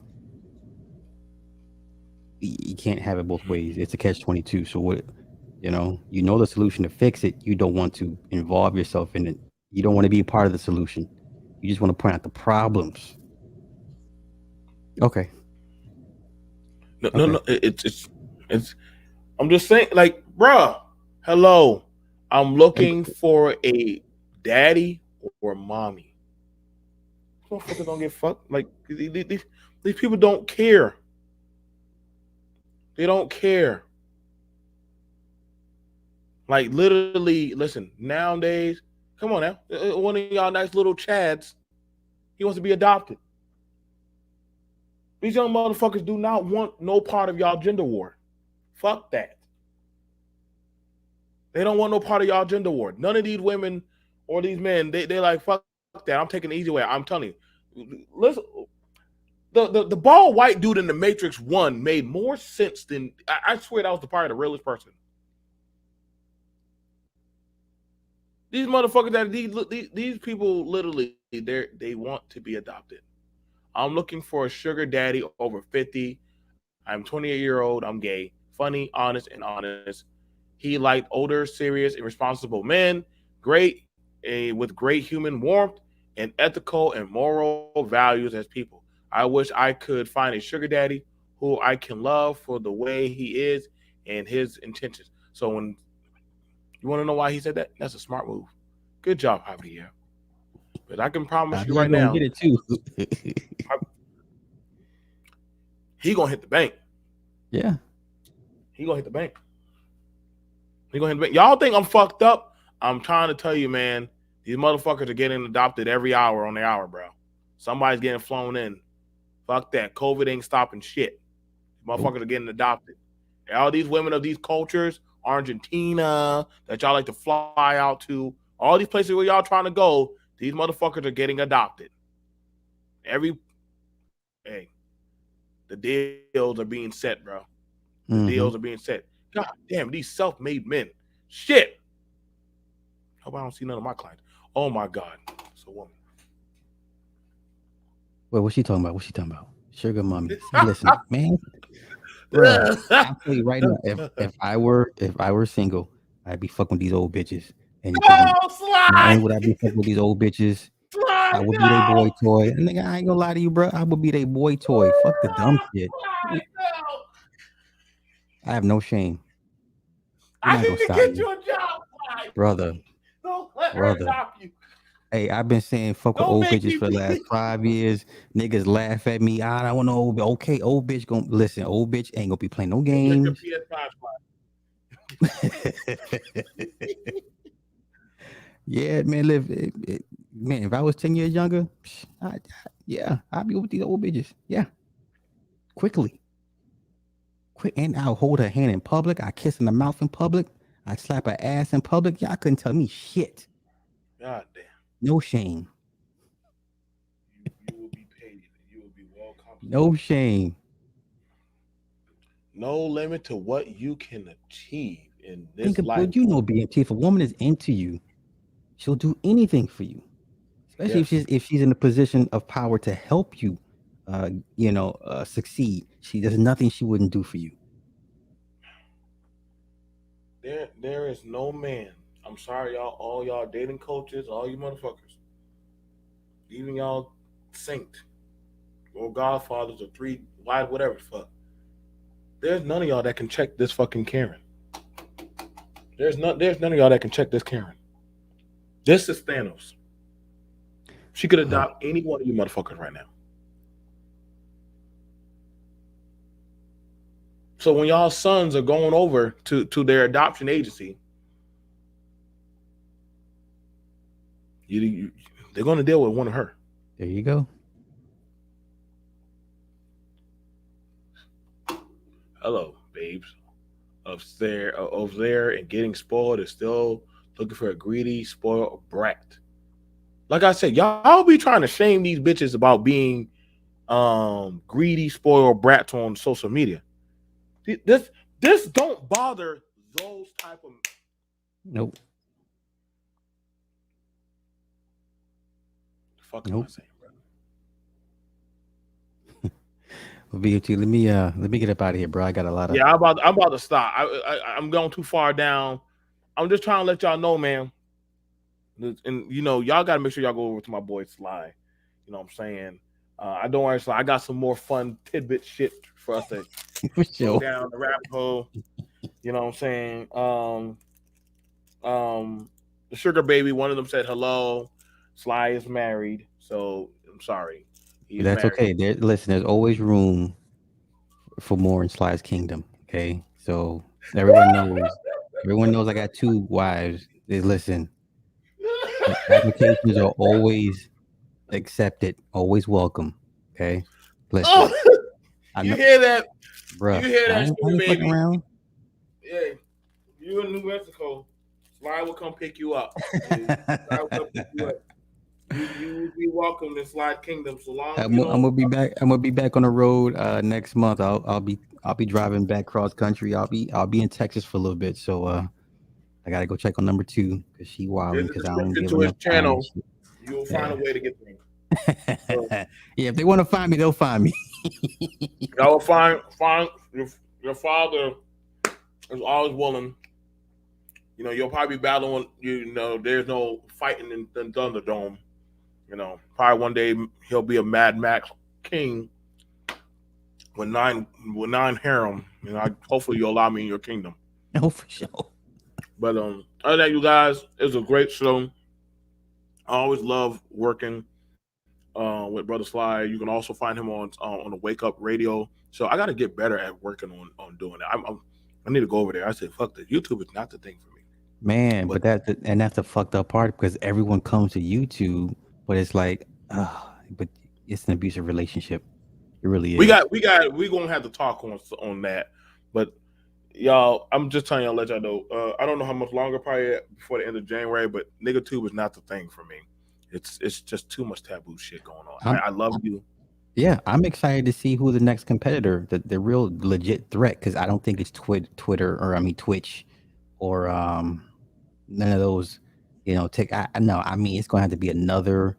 You can't have it both ways. It's a catch-22. So what, the solution to fix it. You don't want to involve yourself in it. You don't want to be a part of the solution. You just want to point out the problems. Okay. No. It's. I'm just saying, like, bruh. Hello, I'm looking for a daddy or a mommy. Motherfuckers don't get fucked. Like these people don't care. They don't care. Like literally, listen. Nowadays, come on now. One of y'all nice little Chads, he wants to be adopted. These young motherfuckers do not want no part of y'all gender war. Fuck that. They don't want no part of y'all gender war. None of these women or these men, they like, fuck that. I'm taking the easy way. I'm telling you. Listen, the bald white dude in the Matrix 1 made more sense than, I swear that was the part of the realest person. These motherfuckers, these people literally, they want to be adopted. I'm looking for a sugar daddy over 50. I'm 28-year-old. I'm gay. Funny, honest, and honest. He liked older, serious, and responsible men, with great human warmth and ethical and moral values as people. I wish I could find a sugar daddy who I can love for the way he is and his intentions. So when you want to know why he said that, that's a smart move. Good job, Javier. But I can promise you right now, get it too. he gonna hit the bank. Yeah. He gonna hit the bank. Y'all think I'm fucked up? I'm trying to tell you, man, these motherfuckers are getting adopted every hour on the hour, bro. Somebody's getting flown in. Fuck that. COVID ain't stopping shit. Motherfuckers are getting adopted. All these women of these cultures, Argentina, that y'all like to fly out to, all these places where y'all trying to go, these motherfuckers are getting adopted. The deals are being set, bro. The deals are being set. God damn, these self-made men. Shit. Hope I don't see none of my clients. Oh my God. It's a woman. Wait, what's she talking about? Sugar mommy. See, listen, man. Bro, I'll tell you right now, if I were single, I'd be fucking with these old bitches. And not only would I be fucking with these old bitches, I would be their boy toy. And nigga, I ain't gonna lie to you, bro. I would be their boy toy. Fuck the dumb shit. I have no shame. I need to get you a job, brother. Don't let her adopt you. Hey, I've been saying fuck with old bitches for the last 5 years. Niggas laugh at me. I don't want no old. Okay, old bitch gonna listen. Old bitch ain't gonna be playing no games. Yeah, man. Man, if I was 10 years younger, I'd be with these old bitches. Yeah, quickly. Quick, and I'll hold her hand in public. I kiss in the mouth in public. I slap her ass in public. Y'all couldn't tell me shit. God damn. No shame. You will be paid. You will be well compensated. No shame. No limit to what you can achieve in this life. But BMT, if a woman is into you, she'll do anything for you. Especially if she's in a position of power to help you succeed. There's nothing she wouldn't do for you. There is no man I'm sorry, y'all. All y'all dating coaches, all you motherfuckers, even y'all saint or godfathers or three wide whatever the fuck. There's none of y'all that can check this fucking Karen. There's none of y'all that can check this Karen. This is Thanos. She could adopt any one of you motherfuckers right now. So when y'all sons are going over to their adoption agency, they're going to deal with one of her. There you go. Hello, babes. Of there and getting spoiled is still looking for a greedy, spoiled brat. Like I said, y'all be trying to shame these bitches about being greedy, spoiled brats on social media. This don't bother those type of. Nope. The fuck am I saying, bro? Well, BOT, let me get up out of here, bro. I got a lot of. Yeah, I'm about to stop. I'm going too far down. I'm just trying to let y'all know, man. And you know, y'all gotta make sure y'all go over to my boy Sly. You know what I'm saying? I don't worry, Sly. I got some more fun tidbit shit for us to For go sure. down the rabbit hole. You know what I'm saying? The sugar baby, one of them said hello. Sly is married, so I'm sorry. He's That's married. okay. Listen, there's always room for more in Sly's kingdom. Okay, so everyone knows I got 2 wives. Listen, applications are always accepted, always welcome. Okay, listen. Oh, I you know, hear that? bruh. You hear I that, ain't sugar fucking baby? around. Yeah, you in New Mexico. Sly will come pick you up. Sly will come pick you up. You will be welcome in Slide Kingdom so long as I'm you gonna don't. be back. I'm gonna be back on the road next month. I'll be driving back cross country. I'll be in Texas for a little bit. So I gotta go check on number 2 because she wilding There's a because I don't description give to his enough time. channel. You will find Yeah. a way to get there. So, Yeah, if they want to find me, they'll find me. y'all will find your father is always willing. You know, you'll probably be battling. You know, there's no fighting in Thunderdome. You know, probably one day he'll be a Mad Max king with nine harem. You know, hopefully you'll allow me in your kingdom. Oh, for sure. But other than that, you guys, it was a great show. I always love working with Brother Sly. You can also find him on the Wake Up Radio. So I got to get better at working on doing it. I need to go over there. I said, fuck this. YouTube is not the thing for me. Man, but that's the fucked up part because everyone comes to YouTube, but it's like, but it's an abusive relationship. It really is. We gonna have to talk on that. But y'all, I'm just telling y'all, let y'all know. I don't know how much longer, probably before the end of January, but nigga tube is not the thing for me. It's just too much taboo shit going on. I love you. Yeah, I'm excited to see who the next competitor, the real legit threat, because I don't think it's Twitter or Twitch or none of those. You know, no. I mean, it's going to have to be another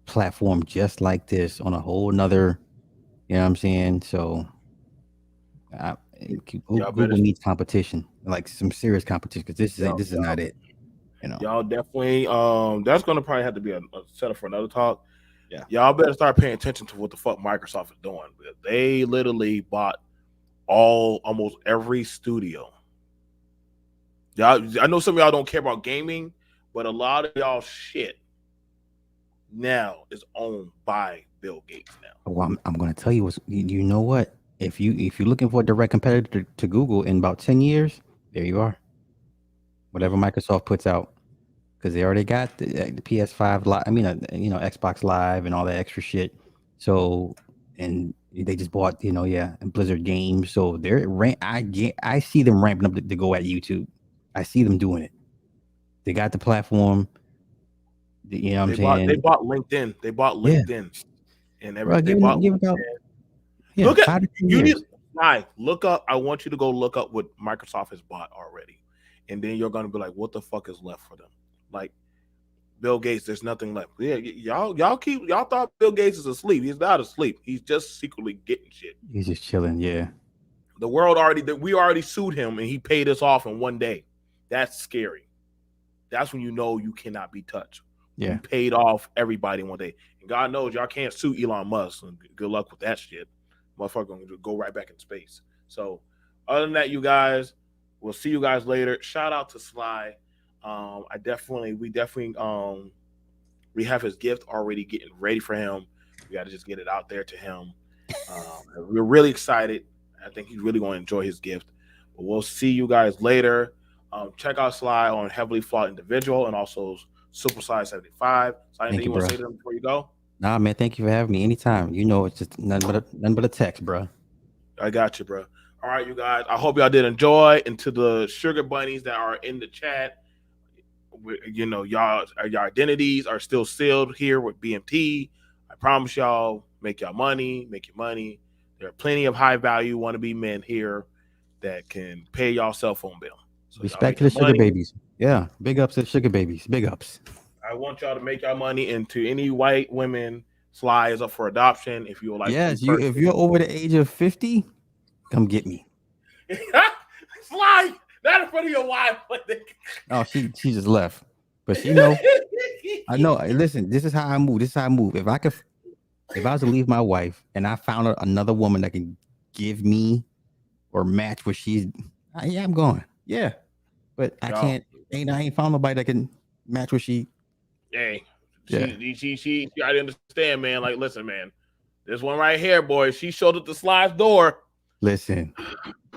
platform just like this on a whole nother. You know what I'm saying? So, Google needs competition, like some serious competition, because this is not it. You know, y'all definitely. That's gonna probably have to be a setup for another talk. Yeah. Y'all better start paying attention to what the fuck Microsoft is doing. They literally bought almost every studio. Y'all, I know some of y'all don't care about gaming, but a lot of y'all shit now is owned by Bill Gates now. well, I'm going to tell you you know what? If you're looking for a direct competitor to Google in about 10 years, there you are. Whatever Microsoft puts out, because they already got the PS5 live. I mean, Xbox Live and all that extra shit. So, and they just bought, and Blizzard Games. So I see them ramping up to go at YouTube. I see them doing it. They got the platform. You know what I'm saying? They bought LinkedIn. They bought LinkedIn and everything. Bro, give about look at 5 to 10 you years. look up. I want you to go look up what Microsoft has bought already, and then you're gonna be like, what the fuck is left for them? Like Bill Gates, there's nothing left. Yeah, y'all thought Bill Gates is asleep. He's not asleep. He's just secretly getting shit. He's just chilling. Yeah. We already sued him, and he paid us off in one day. That's scary. that's when you know you cannot be touched. Yeah. You paid off everybody one day. And God knows y'all can't sue Elon Musk. And good luck with that shit. Motherfucker gonna go right back in space. So other than that, you guys, we'll see you guys later. Shout out to Sly. We have his gift already getting ready for him. We got to just get it out there to him. We're really excited. I think he's really going to enjoy his gift. But we'll see you guys later. Check out Sly on Heavily Flawed Individual and also Super Sly 75. So anything you want to say to them before you go? Nah, man, thank you for having me anytime. You know, it's just nothing but a text, bro. I got you, bro. All right, you guys. I hope y'all did enjoy. And to the sugar bunnies that are in the chat, you know, y'all, your identities are still sealed here with BMT. I promise y'all, make your money. There are plenty of high value wannabe men here that can pay y'all cell phone bill. So respect to the sugar babies. Yeah, big ups to the sugar babies. Big ups. I want y'all to make y'all money into any white women. Sly is up for adoption. If you would like, yes, if you're over the age of 50, come get me. Sly, not in front of your wife. Oh, she just left, but she know. I know. Listen, this is how I move. If I was to leave my wife and I found another woman that can give me or match what she's, yeah, I'm going. Yeah, but I can't. I ain't found nobody that can match what she. Hey, she I understand, man. Like, listen, man, this one right here, boy, she showed up the Sly's door. Listen,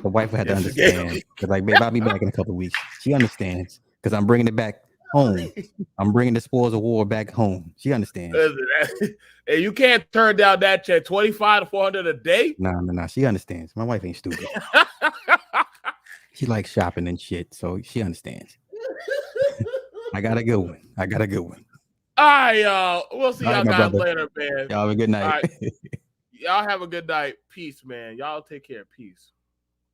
the wife had to understand. Cause like, babe, I'll be back in a couple of weeks. She understands because I'm bringing it back home. I'm bringing the spoils of war back home. She understands. Hey, you can't turn down that check, $2,500 to $400 a day. Nah. She understands. My wife ain't stupid. She likes shopping and shit, so she understands. I got a good one. All right, y'all. We'll see y'all guys later, man. Y'all have a good night. All right. Y'all have a good night. Peace, man. Y'all take care. Peace.